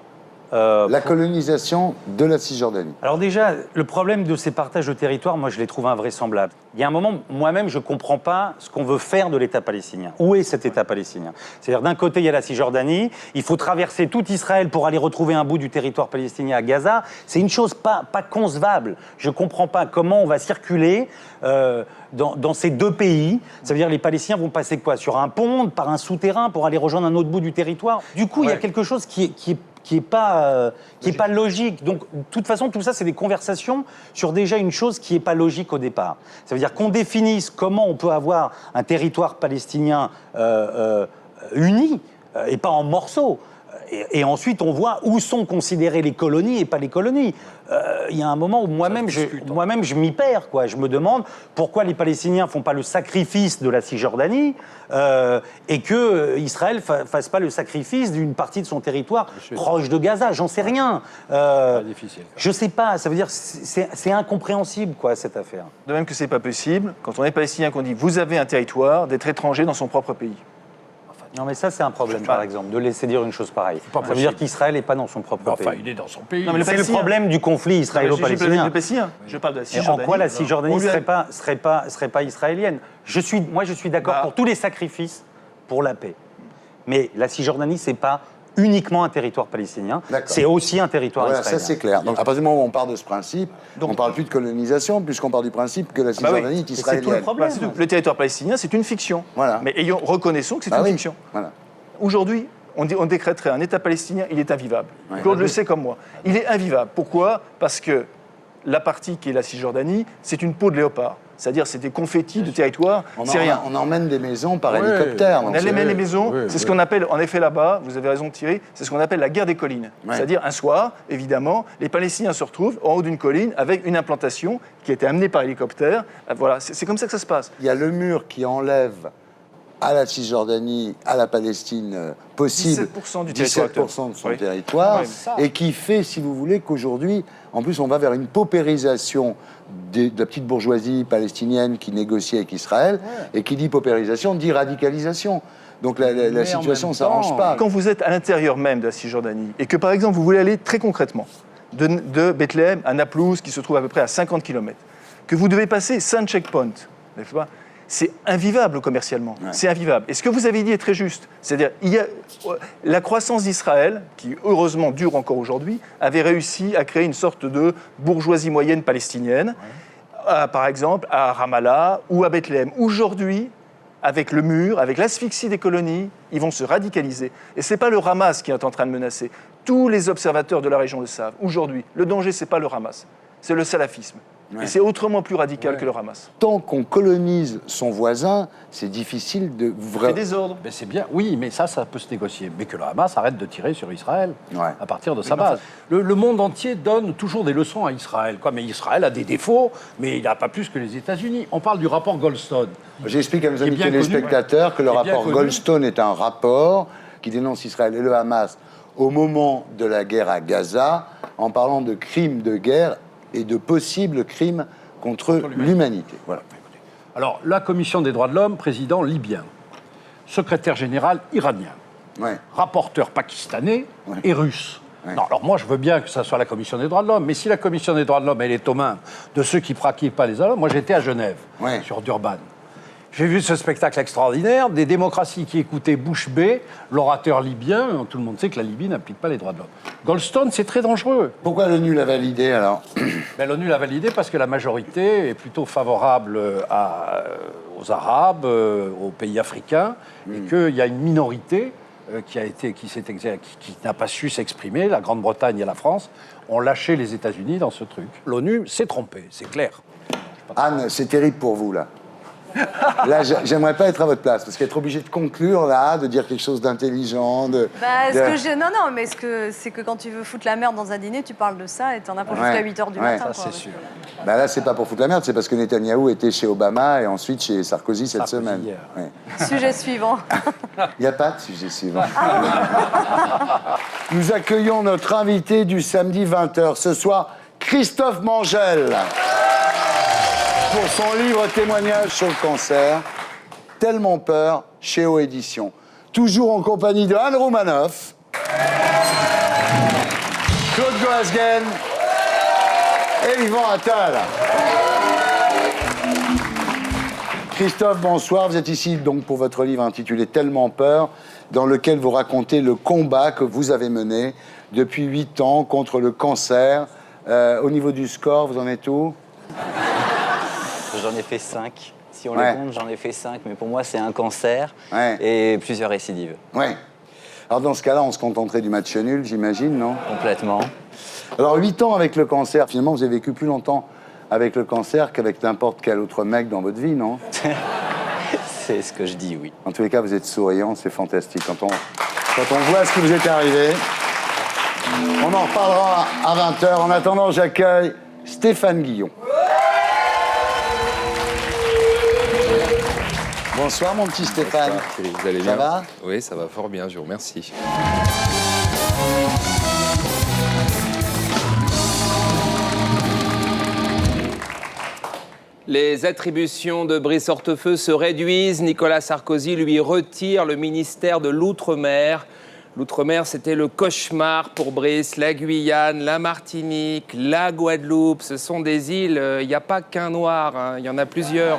la colonisation de la Cisjordanie. Alors déjà, le problème de ces partages de territoire, moi, je les trouve invraisemblables. Il y a un moment, moi-même, je ne comprends pas ce qu'on veut faire de l'État palestinien. Où est cet État palestinien? C'est-à-dire, d'un côté, il y a la Cisjordanie, il faut traverser tout Israël pour aller retrouver un bout du territoire palestinien à Gaza. C'est une chose pas concevable. Je ne comprends pas comment on va circuler dans ces deux pays. Ça veut dire les Palestiniens vont passer quoi? Sur un pont, par un souterrain, pour aller rejoindre un autre bout du territoire. Du coup, il y a quelque chose qui est pas logique. Donc, de toute façon, tout ça, c'est des conversations sur déjà une chose qui n'est pas logique au départ. Ça veut dire qu'on définisse comment on peut avoir un territoire palestinien uni et pas en morceaux. Et ensuite, on voit où sont considérées les colonies et pas les colonies. Il y a un moment où moi-même, je m'y perds, quoi. Je me demande pourquoi les Palestiniens ne font pas le sacrifice de la Cisjordanie et que Israël fasse pas le sacrifice d'une partie de son territoire proche de Gaza. J'en sais rien. Difficile. Je sais pas. Ça veut dire c'est incompréhensible, quoi, cette affaire. De même que c'est pas possible, quand on est palestinien, qu'on dit vous avez un territoire, d'être étranger dans son propre pays. Non, mais ça, c'est un problème, par exemple, de laisser dire une chose pareille. Ça veut dire qu'Israël n'est pas dans son propre pays. Enfin, il est dans son pays. Non, mais c'est le problème du conflit israélo-palestinien. Je parle de la Cisjordanie. Et en quoi la Cisjordanie serait pas israélienne? Moi, je suis d'accord pour tous les sacrifices pour la paix. Mais la Cisjordanie, c'est pas uniquement un territoire palestinien, c'est aussi un territoire israélien. Ça, c'est clair. Donc, à partir du moment où on part de ce principe, on ne parle plus de colonisation, puisqu'on part du principe que la Cisjordanie est israélienne. C'est tout le problème. Le territoire palestinien, c'est une fiction. Voilà. Mais reconnaissons que c'est une fiction. Voilà. Aujourd'hui, on décréterait un État palestinien, il est invivable. Claude le sait comme moi. Il est invivable. Pourquoi? Parce que la partie qui est la Cisjordanie, c'est une peau de léopard. C'est-à-dire, c'est des confettis de territoire syrien. On emmène des maisons par hélicoptère. On emmène les maisons. C'est ce qu'on appelle, en effet, là-bas, vous avez raison Thierry, c'est ce qu'on appelle la guerre des collines. C'est-à-dire, un soir, évidemment, les Palestiniens se retrouvent en haut d'une colline avec une implantation qui a été amenée par hélicoptère. Voilà, c'est comme ça que ça se passe. Il y a le mur qui enlève à la Cisjordanie, à la Palestine possible, 17% du 17% de son territoire, et qui fait, si vous voulez, qu'aujourd'hui, en plus, on va vers une paupérisation de la petite bourgeoisie palestinienne qui négocie avec Israël, et qui dit paupérisation, dit radicalisation. Donc la situation ne s'arrange pas. Quand vous êtes à l'intérieur même de la Cisjordanie, et que par exemple, vous voulez aller très concrètement de Bethléem à Naplouse, qui se trouve à peu près à 50 km, que vous devez passer 5 checkpoints, n'est-ce pas ? c'est invivable commercialement. Ouais. C'est invivable. Et ce que vous avez dit est très juste. C'est-à-dire, la croissance d'Israël, qui heureusement dure encore aujourd'hui, avait réussi à créer une sorte de bourgeoisie moyenne palestinienne, par exemple à Ramallah ou à Bethléem. Aujourd'hui, avec le mur, avec l'asphyxie des colonies, ils vont se radicaliser. Et ce n'est pas le Hamas qui est en train de menacer. Tous les observateurs de la région le savent. Aujourd'hui, le danger, ce n'est pas le Hamas, c'est le salafisme. Ouais. Et c'est autrement plus radical que le Hamas. Tant qu'on colonise son voisin, c'est difficile de... C'est désordre. Mais c'est bien, oui, mais ça peut se négocier. Mais que le Hamas arrête de tirer sur Israël à partir de sa base. Le monde entier donne toujours des leçons à Israël. Mais Israël a des défauts, mais il n'a pas plus que les États-Unis. On parle du rapport Goldstone. J'explique à mes amis téléspectateurs que le rapport Goldstone est un rapport qui dénonce Israël et le Hamas au moment de la guerre à Gaza, en parlant de crimes de guerre et de possibles crimes contre l'humanité. Voilà. Alors, la Commission des droits de l'homme, président libyen, secrétaire général iranien, rapporteur pakistanais et russe. Non, alors moi, je veux bien que ça soit la Commission des droits de l'homme, mais si la Commission des droits de l'homme, elle est aux mains de ceux qui ne pratiquent pas les droits de l'homme, moi j'étais à Genève, sur Durban. J'ai vu ce spectacle extraordinaire, des démocraties qui écoutaient Bush B, l'orateur libyen. Tout le monde sait que la Libye n'applique pas les droits de l'homme. Goldstone, c'est très dangereux. Pourquoi l'ONU l'a validé, alors? L'ONU l'a validé parce que la majorité est plutôt favorable aux Arabes, aux pays africains, et qu'il y a une minorité qui n'a pas su s'exprimer. La Grande-Bretagne et la France ont lâché les États-Unis dans ce truc. L'ONU s'est trompée, c'est clair. Anne, c'est terrible pour vous, là. Là, j'aimerais pas être à votre place, parce qu'être obligé de conclure, là, de dire quelque chose d'intelligent, Non, mais c'est que quand tu veux foutre la merde dans un dîner, tu parles de ça et t'en as pour jusqu'à 8h du matin. Ça, c'est sûr. Là, c'est pas pour foutre la merde, c'est parce que Netanyahou était chez Obama et ensuite chez Sarkozy cette semaine. Sujet suivant. Il n'y a pas de sujet suivant. Nous accueillons notre invité du samedi 20h. Ce soir, Christophe Mangel. Pour son livre témoignage sur le cancer, Tellement peur, chez O Éditions. Toujours en compagnie de Anne Roumanoff, Claude Goasguen et Yvan Attal. Christophe, bonsoir. Vous êtes ici donc pour votre livre intitulé Tellement peur, dans lequel vous racontez le combat que vous avez mené depuis 8 ans contre le cancer. Au niveau du score, vous en êtes où? J'en ai fait 5. Si on les compte, j'en ai fait 5. Mais pour moi, c'est un cancer et plusieurs récidives. Ouais. Alors dans ce cas-là, on se contenterait du match nul, j'imagine, non? Complètement. Alors 8 ans avec le cancer, finalement, vous avez vécu plus longtemps avec le cancer qu'avec n'importe quel autre mec dans votre vie, non? C'est ce que je dis, oui. En tous les cas, vous êtes souriant, c'est fantastique. Quand on voit ce qui vous est arrivé, on en reparlera à 20h. En attendant, j'accueille Stéphane Guillon. Bonsoir mon petit Stéphane. Bonsoir, vous allez bien? Ça va? Oui, ça va fort bien, je vous remercie. Les attributions de Brice Hortefeux se réduisent. Nicolas Sarkozy lui retire le ministère de l'Outre-mer. L'Outre-mer, c'était le cauchemar pour Brice. La Guyane, la Martinique, la Guadeloupe, ce sont des îles. Il n'y a pas qu'un noir, hein, il y en a plusieurs.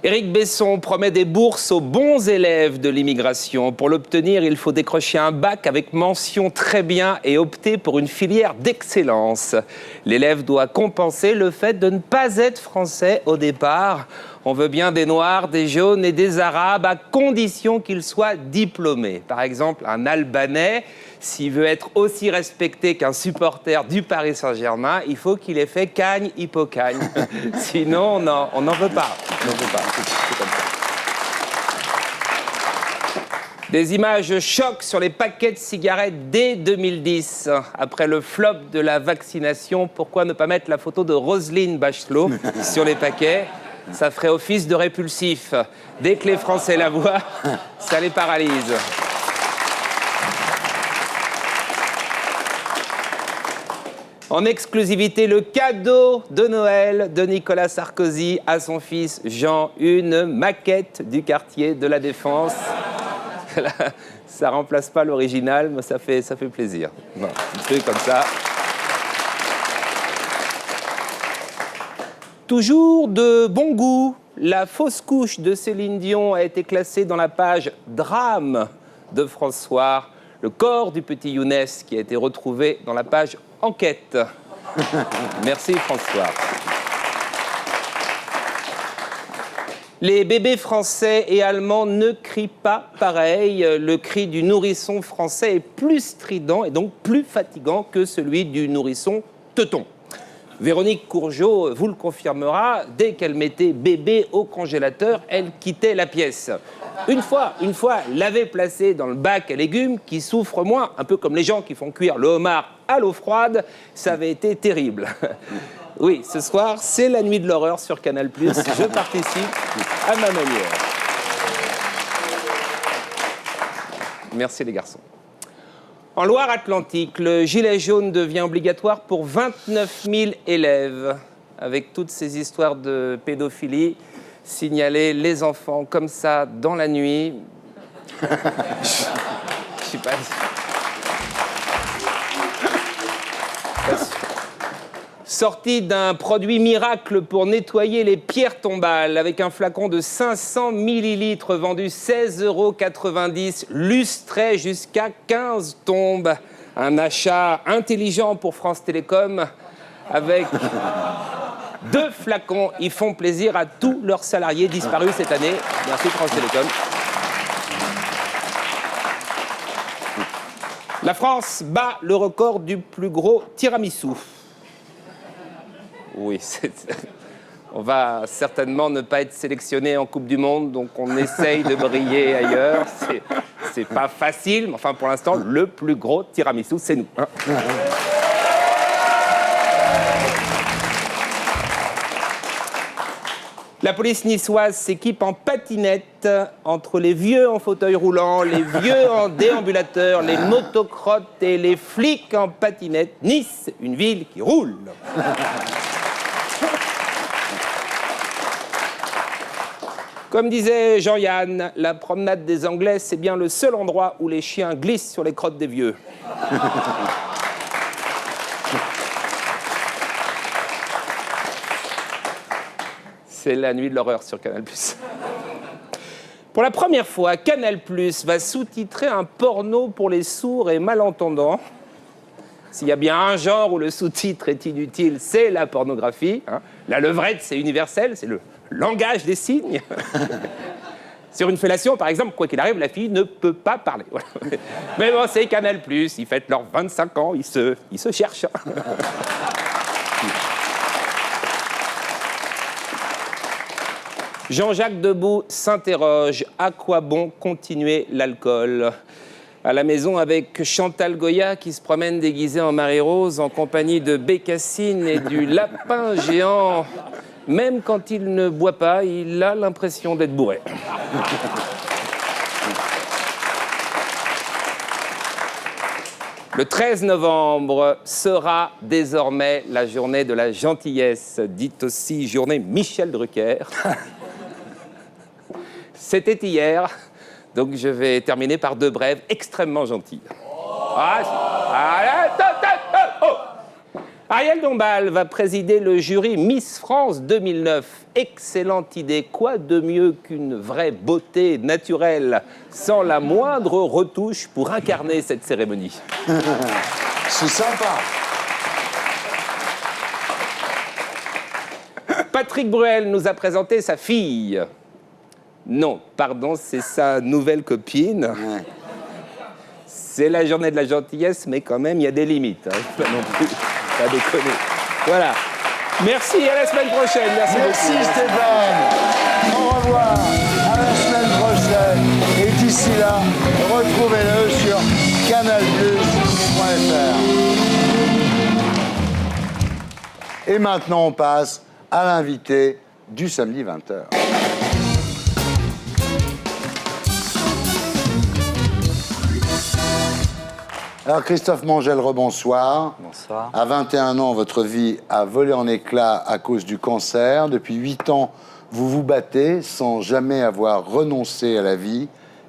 Éric Besson promet des bourses aux bons élèves de l'immigration. Pour l'obtenir, il faut décrocher un bac avec mention très bien et opter pour une filière d'excellence. L'élève doit compenser le fait de ne pas être français au départ. On veut bien des Noirs, des Jaunes et des Arabes à condition qu'ils soient diplômés. Par exemple, un Albanais, s'il veut être aussi respecté qu'un supporter du Paris Saint-Germain, il faut qu'il ait fait Cagne-Hippocagne. Sinon, on n'en veut pas. On n'en veut pas. C'est comme ça. Des images chocs sur les paquets de cigarettes dès 2010. Après le flop de la vaccination, pourquoi ne pas mettre la photo de Roselyne Bachelot sur les paquets? Ça ferait office de répulsif. Dès que les Français la voient, ça les paralyse. En exclusivité, le cadeau de Noël de Nicolas Sarkozy à son fils Jean, une maquette du quartier de la Défense. Ça remplace pas l'original, mais ça fait plaisir. Bon, un truc comme ça. Toujours de bon goût, la fausse couche de Céline Dion a été classée dans la page drame de François. Le corps du petit Younes qui a été retrouvé dans la page enquête. Merci François. Les bébés français et allemands ne crient pas pareil. Le cri du nourrisson français est plus strident et donc plus fatigant que celui du nourrisson teuton. Véronique Courgeot vous le confirmera, dès qu'elle mettait bébé au congélateur, elle quittait la pièce. Une fois, l'avait placé dans le bac à légumes qui souffre moins, un peu comme les gens qui font cuire le homard à l'eau froide, ça avait été terrible. Oui, ce soir, c'est la nuit de l'horreur sur Canal+. Je participe à ma manière. Merci les garçons. En Loire-Atlantique, le gilet jaune devient obligatoire pour 29 000 élèves. Avec toutes ces histoires de pédophilie, signaler les enfants comme ça dans la nuit. Je sais pas. Sortie d'un produit miracle pour nettoyer les pierres tombales avec un flacon de 500 millilitres vendu 16,90 €, lustré jusqu'à 15 tombes. Un achat intelligent pour France Télécom avec 2 flacons. Ils font plaisir à tous leurs salariés disparus cette année. Merci France Télécom. La France bat le record du plus gros tiramisu. Oui, on va certainement ne pas être sélectionné en Coupe du Monde, donc on essaye de briller ailleurs. C'est pas facile, mais enfin pour l'instant, le plus gros tiramisu, c'est nous. Hein. La police niçoise s'équipe en patinette entre les vieux en fauteuil roulant, les vieux en déambulateur, les motocrottes et les flics en patinette. Nice, une ville qui roule. Comme disait Jean-Yann, la promenade des Anglais, c'est bien le seul endroit où les chiens glissent sur les crottes des vieux. C'est la nuit de l'horreur sur Canal+. Pour la première fois, Canal+ va sous-titrer un porno pour les sourds et malentendants. S'il y a bien un genre où le sous-titre est inutile, c'est la pornographie. Hein. La levrette, c'est universel, c'est le langage des signes. Sur une fellation, par exemple, quoi qu'il arrive, la fille ne peut pas parler. Voilà. Mais bon, c'est Canal+, ils fêtent leurs 25 ans, ils se cherchent. Jean-Jacques Debout s'interroge, à quoi bon continuer l'alcool ? À la maison avec Chantal Goya qui se promène déguisée en Marie-Rose en compagnie de Bécassine et du lapin géant. Même quand il ne boit pas, il a l'impression d'être bourré. Le 13 novembre sera désormais la journée de la gentillesse, dite aussi journée Michel Drucker. C'était hier. Donc je vais terminer par 2 brèves extrêmement gentilles. Ariel Dombal va présider le jury Miss France 2009. Excellente idée. Quoi de mieux qu'une vraie beauté naturelle, sans la moindre retouche pour incarner cette cérémonie. C'est sympa. Patrick Bruel nous a présenté sa fille. Non, pardon, c'est sa nouvelle copine. Ouais. C'est la journée de la gentillesse, mais quand même, il y a des limites. Hein. Pas non plus, pas déconner. Voilà. Merci, à la semaine prochaine. Merci beaucoup. Stéphane. Au revoir. À la semaine prochaine. Et d'ici là, retrouvez-le sur canalplus.fr. Et maintenant, on passe à l'invité du samedi 20h. Alors Christophe Mangel, rebonsoir. Bonsoir. À 21 ans, votre vie a volé en éclats à cause du cancer. Depuis 8 ans, vous vous battez sans jamais avoir renoncé à la vie.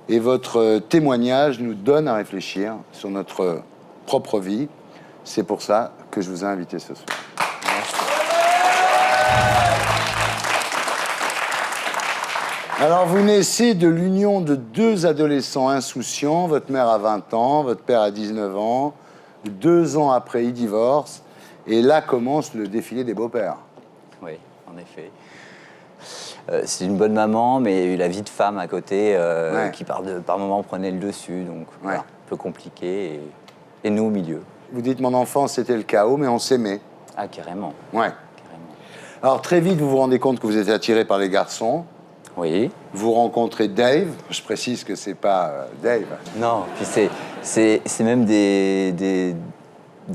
Et votre témoignage nous donne à réfléchir sur notre propre vie. C'est pour ça que je vous ai invité ce soir. Merci. Alors, vous naissez de l'union de deux adolescents insouciants. Votre mère a 20 ans, votre père a 19 ans. 2 ans après, ils divorcent. Et là commence le défilé des beaux-pères. Oui, en effet. C'est une bonne maman, mais il y a eu la vie de femme à côté qui, par moments, prenait le dessus. Donc, voilà, un peu compliqué. Et nous, au milieu. Vous dites, mon enfance, c'était le chaos, mais on s'aimait. Ah, carrément. Ouais. Alors, très vite, vous vous rendez compte que vous êtes attiré par les garçons. Oui. Vous rencontrez Dave. Je précise que c'est pas Dave. Non, puis c'est même des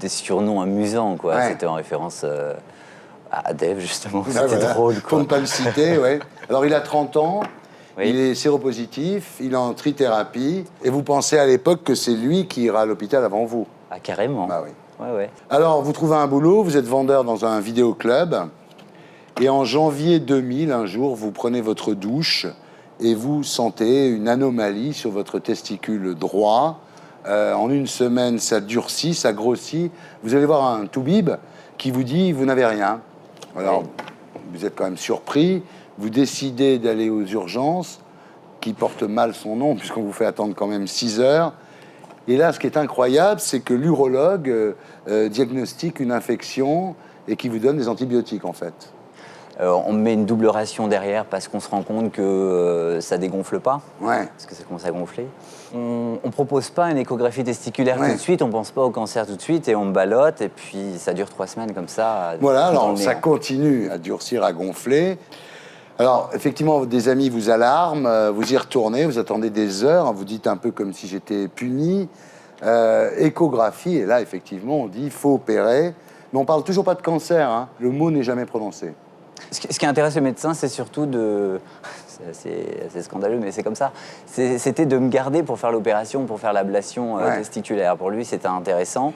surnoms amusants, quoi. Ouais. C'était en référence à Dave, justement. Ah, C'était drôle, quoi. Pour ne pas le citer, ouais. Alors, il a 30 ans. Oui. Il est séropositif. Il est en trithérapie. Et vous pensez à l'époque que c'est lui qui ira à l'hôpital avant vous. Ah, carrément. Bah oui. Ouais. Alors, vous trouvez un boulot. Vous êtes vendeur dans un vidéoclub. Et en janvier 2000, un jour, vous prenez votre douche et vous sentez une anomalie sur votre testicule droit. En une semaine, ça durcit, ça grossit. Vous allez voir un toubib qui vous dit « vous n'avez rien ». Alors, vous êtes quand même surpris. Vous décidez d'aller aux urgences, qui portent mal son nom, puisqu'on vous fait attendre quand même 6 heures. Et là, ce qui est incroyable, c'est que l'urologue diagnostique une infection et qui vous donne des antibiotiques, en fait. On met une double ration derrière parce qu'on se rend compte que ça dégonfle pas. Ouais. Parce que ça commence à gonfler. On propose pas une échographie testiculaire tout de suite, on pense pas au cancer tout de suite et on ballotte et puis ça dure 3 semaines comme ça. Voilà, alors ça continue à durcir, à gonfler. Alors, effectivement, des amis vous alarment, vous y retournez, vous attendez des heures, vous dites un peu comme si j'étais puni. Échographie, et là, effectivement, on dit il faut opérer. Mais on parle toujours pas de cancer, hein. Le mot n'est jamais prononcé. Ce qui intéresse le médecin, c'est surtout de... C'est assez scandaleux, mais c'est comme ça. C'était de me garder pour faire l'opération, pour faire l'ablation testiculaire. Pour lui, c'était intéressant.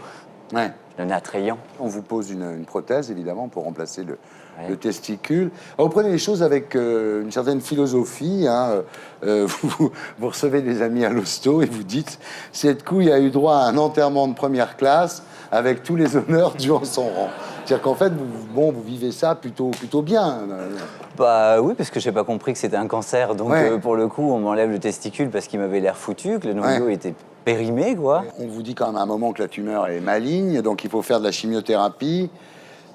Ouais. Le nez attrayant. On vous pose une prothèse, évidemment, pour remplacer le testicule. Alors, vous prenez les choses avec une certaine philosophie. Hein. Vous recevez des amis à l'hosto et vous dites « Cette couille a eu droit à un enterrement de première classe avec tous les honneurs durant son rang ». C'est-à-dire qu'en fait, vous vivez ça plutôt bien. Bah oui, parce que j'ai pas compris que c'était un cancer. Donc, pour le coup, on m'enlève le testicule parce qu'il m'avait l'air foutu, que le noyau était périmé, quoi. On vous dit quand même à un moment que la tumeur est maligne, donc il faut faire de la chimiothérapie.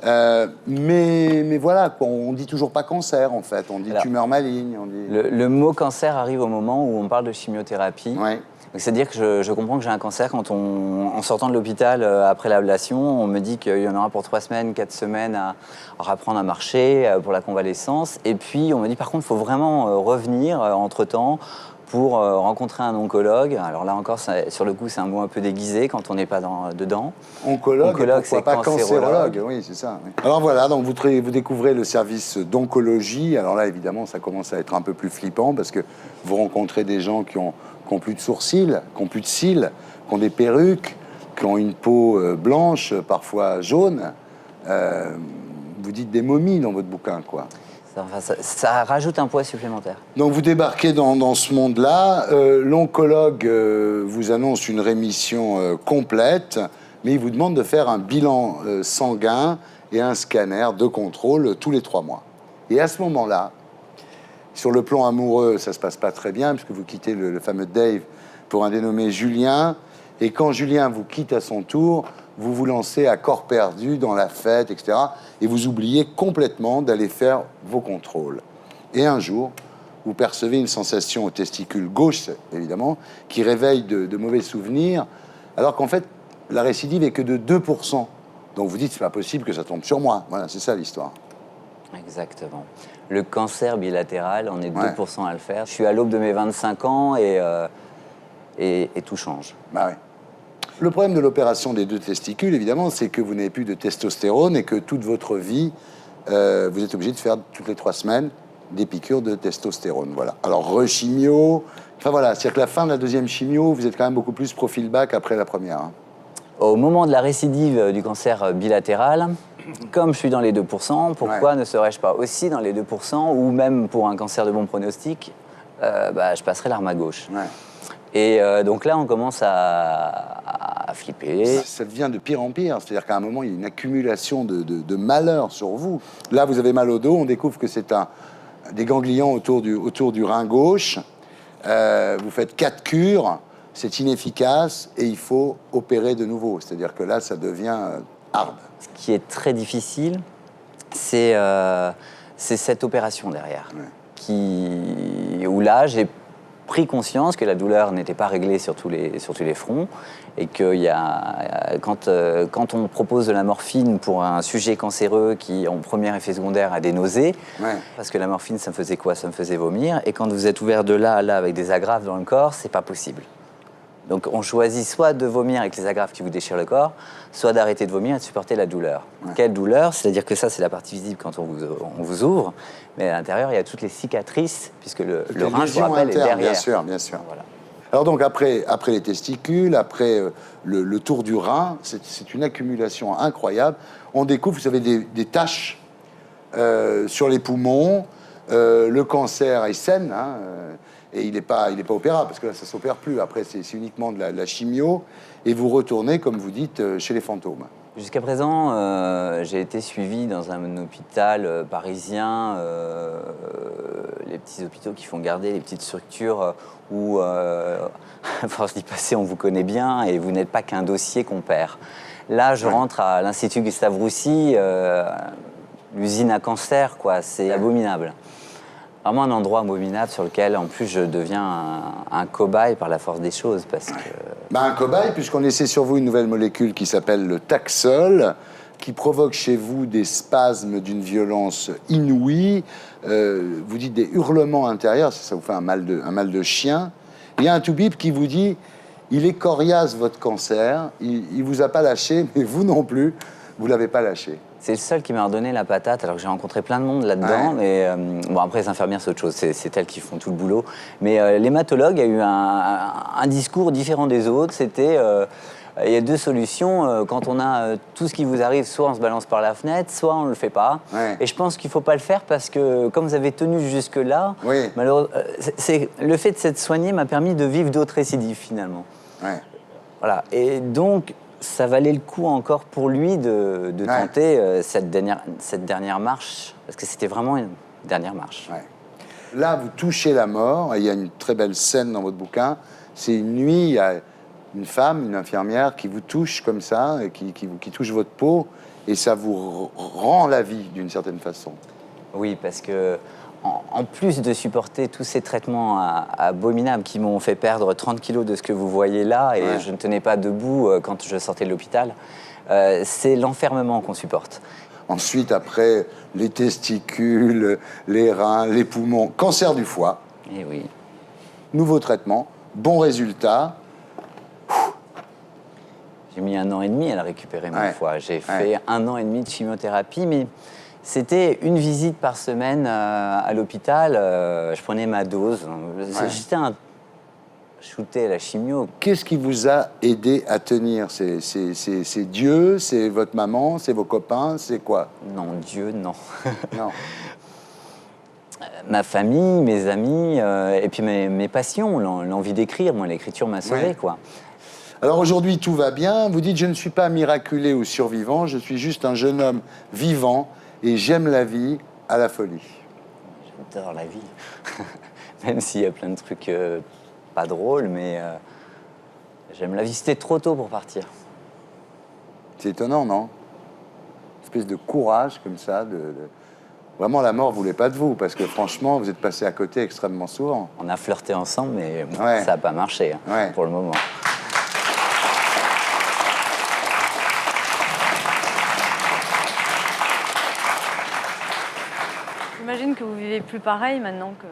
Mais voilà, quoi, on dit toujours pas cancer, en fait. On dit tumeur maligne. On dit... Le mot cancer arrive au moment où on parle de chimiothérapie. C'est-à-dire que je comprends que j'ai un cancer quand en sortant de l'hôpital après l'ablation, on me dit qu'il y en aura pour 3 semaines, 4 semaines à apprendre à marcher pour la convalescence. Et puis on me dit par contre, il faut vraiment revenir entre-temps pour rencontrer un oncologue. Alors là encore, sur le coup, c'est un mot un peu déguisé quand on n'est pas dedans. Oncologue, c'est pas cancérologue. Oui, c'est ça. Oui. Alors voilà, donc vous découvrez le service d'oncologie. Alors là, évidemment, ça commence à être un peu plus flippant parce que vous rencontrez des gens qui ont plus de sourcils, qui ont plus de cils, qui ont des perruques, qui ont une peau blanche, parfois jaune. Vous dites des momies dans votre bouquin, quoi. Ça rajoute un poids supplémentaire. Donc vous débarquez dans ce monde-là. L'oncologue vous annonce une rémission complète, mais il vous demande de faire un bilan sanguin et un scanner de contrôle tous les 3 mois. Et à ce moment-là, sur le plan amoureux, ça se passe pas très bien, puisque vous quittez le fameux Dave pour un dénommé Julien. Et quand Julien vous quitte à son tour, vous vous lancez à corps perdu dans la fête, etc. Et vous oubliez complètement d'aller faire vos contrôles. Et un jour, vous percevez une sensation au testicule gauche, évidemment, qui réveille de mauvais souvenirs, alors qu'en fait, la récidive est que de 2%. Donc vous dites, c'est pas possible que ça tombe sur moi. Voilà, c'est ça l'histoire. Exactement. Le cancer bilatéral, on est 2% à le faire. Je suis à l'aube de mes 25 ans et tout change. Bah oui. Le problème de l'opération des 2 testicules, évidemment, c'est que vous n'avez plus de testostérone et que toute votre vie, vous êtes obligé de faire toutes les 3 semaines des piqûres de testostérone. Voilà. Alors, rechimio, enfin voilà, c'est-à-dire que la fin de la 2e chimio, vous êtes quand même beaucoup plus profil bas qu'après la première. Hein. Au moment de la récidive du cancer bilatéral, comme je suis dans les 2%, pourquoi ne serais-je pas aussi dans les 2% ou même pour un cancer de bon pronostic, je passerai l'arme à gauche. Et donc là, on commence à flipper. Ça devient de pire en pire. C'est-à-dire qu'à un moment, il y a une accumulation de malheurs sur vous. Là, vous avez mal au dos. On découvre que c'est des ganglions autour du rein gauche. Vous faites 4 cures, c'est inefficace et il faut opérer de nouveau. C'est-à-dire que là, ça devient hard. Ce qui est très difficile, c'est cette opération derrière. Où là, j'ai pris conscience que la douleur n'était pas réglée sur tous les fronts et que quand on propose de la morphine pour un sujet cancéreux qui, en premier effet secondaire, a des nausées, parce que la morphine, ça me faisait quoi? Ça me faisait vomir. Et quand vous êtes ouvert de là à là avec des agrafes dans le corps, c'est pas possible. Donc on choisit soit de vomir avec les agrafes qui vous déchirent le corps, soit d'arrêter de vomir et de supporter la douleur. Quelle douleur? C'est-à-dire que ça, c'est la partie visible quand on vous ouvre, mais à l'intérieur, il y a toutes les cicatrices, puisque le rein, je vous rappelle, est derrière. Bien sûr, bien sûr. Voilà. Alors donc, après les testicules, après le tour du rein, c'est une accumulation incroyable. On découvre, vous savez, des taches sur les poumons, le cancer est sain, et il n'est pas opérable, parce que là, ça ne s'opère plus. Après, c'est uniquement de la chimio, et vous retournez, comme vous dites, chez les fantômes. Jusqu'à présent, j'ai été suivi dans un hôpital parisien, les petits hôpitaux qui font garder les petites structures où, à force d'y passer, on vous connaît bien et vous n'êtes pas qu'un dossier qu'on perd. Là, je rentre à l'Institut Gustave Roussy, l'usine à cancer, quoi. C'est abominable. Vraiment un endroit abominable sur lequel, en plus, je deviens un cobaye par la force des choses, parce que... Un cobaye, puisqu'on essaie sur vous une nouvelle molécule qui s'appelle le Taxol, qui provoque chez vous des spasmes d'une violence inouïe. Vous dites des hurlements intérieurs, ça vous fait un mal de chien. Il y a un toubib qui vous dit, il est coriace votre cancer, il vous a pas lâché, mais vous non plus, vous l'avez pas lâché. C'est le seul qui m'a redonné la patate, alors que j'ai rencontré plein de monde là-dedans. Mais bon, après, les infirmières, c'est autre chose, c'est elles qui font tout le boulot. Mais l'hématologue a eu un discours différent des autres. C'était, il y a 2 solutions. Quand on a tout ce qui vous arrive, soit on se balance par la fenêtre, soit on ne le fait pas. Et je pense qu'il ne faut pas le faire parce que, comme vous avez tenu jusque-là, malheureusement, le fait de s'être soigné m'a permis de vivre d'autres récidives, finalement. Voilà. Et donc... ça valait le coup encore pour lui de tenter cette dernière marche, parce que c'était vraiment une dernière marche. Là, vous touchez la mort, et il y a une très belle scène dans votre bouquin. C'est une nuit, il y a une femme, une infirmière, qui vous touche comme ça, et qui touche votre peau, et ça vous rend la vie d'une certaine façon. Oui, parce que... En plus de supporter tous ces traitements abominables qui m'ont fait perdre 30 kilos de ce que vous voyez là, et je ne tenais pas debout quand je sortais de l'hôpital, c'est l'enfermement qu'on supporte. Ensuite, après, les testicules, les reins, les poumons, cancer du foie. Eh oui. Nouveau traitement, bon résultat. J'ai mis 1 an et demi à la récupérer, mon foie. J'ai fait 1 an et demi de chimiothérapie, mais... c'était une visite par semaine à l'hôpital. Je prenais ma dose. J'étais un shooté à la chimio. Qu'est-ce qui vous a aidé à tenir? C'est Dieu? C'est votre maman? C'est vos copains? C'est quoi? Non, Dieu, non. Non. Ma famille, mes amis, et puis mes passions, l'envie d'écrire. Moi, l'écriture m'a sauvé, quoi. Alors aujourd'hui, tout va bien. Vous dites, je ne suis pas miraculé ou survivant. Je suis juste un jeune homme vivant. Et j'aime la vie à la folie. J'adore la vie. Même s'il y a plein de trucs pas drôles, mais j'aime la vie. C'était trop tôt pour partir. C'est étonnant, non? Une espèce de courage comme ça. Vraiment, la mort ne voulait pas de vous, parce que franchement, vous êtes passé à côté extrêmement souvent. On a flirté ensemble, mais ça n'a pas marché pour le moment. J'imagine que vous vivez plus pareil maintenant que...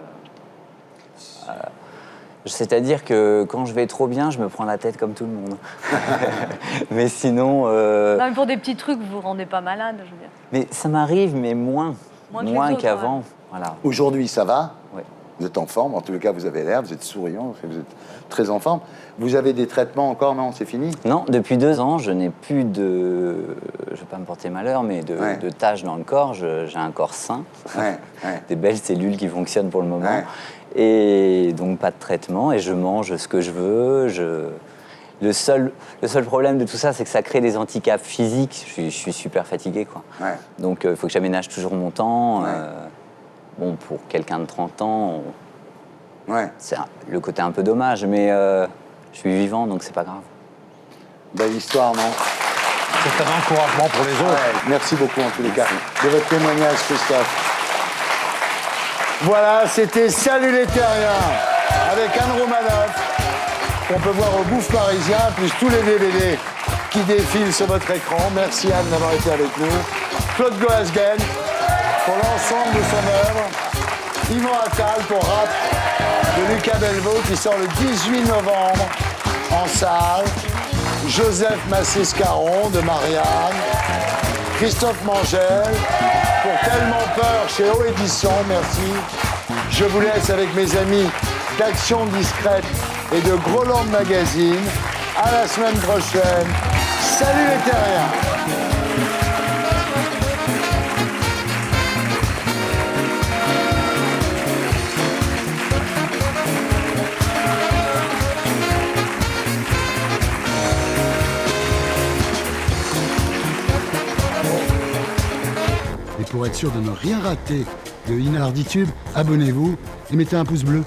C'est-à-dire que quand je vais trop bien, je me prends la tête comme tout le monde. Mais sinon... Non, mais pour des petits trucs, vous vous rendez pas malade, je veux dire. Mais ça m'arrive, mais moins qu'avant. Voilà. Aujourd'hui, ça va? Oui. Vous êtes en forme, en tous les cas, vous avez l'air, vous êtes souriant, vous êtes très en forme. Vous avez des traitements encore? Non, c'est fini? Non, depuis 2 ans, je n'ai plus de... Je ne vais pas me porter malheur, mais de taches dans le corps. J'ai un corps sain, des belles cellules qui fonctionnent pour le moment. Et donc pas de traitement, et je mange ce que je veux. Le seul problème de tout ça, c'est que ça crée des handicaps physiques. Je suis super fatigué, quoi. Donc il faut que j'aménage toujours mon temps. bon, pour quelqu'un de 30 ans, ouais. C'est le côté un peu dommage, mais je suis vivant, donc c'est pas grave. Belle histoire, non? C'est un encouragement pour les autres. Ouais, merci beaucoup en tous les cas de votre témoignage, Christophe. Voilà, c'était Salut les Terriens avec Anne Romanoff, qu'on peut voir au Bouffe Parisien, plus tous les DVD qui défilent sur votre écran. Merci Anne d'avoir été avec nous. Claude Goasguen pour l'ensemble de son œuvre. Yvan Attal pour Rap de Lucas Belvaux qui sort le 18 novembre en salle. Joseph Massescaron de Marianne. Christophe Mangel pour Tellement Peur chez O Édition, merci. Je vous laisse avec mes amis d'Action Discrète et de Groland Magazine. À la semaine prochaine. Salut les Terriens! Et pour être sûr de ne rien rater de Inarditube, abonnez-vous et mettez un pouce bleu.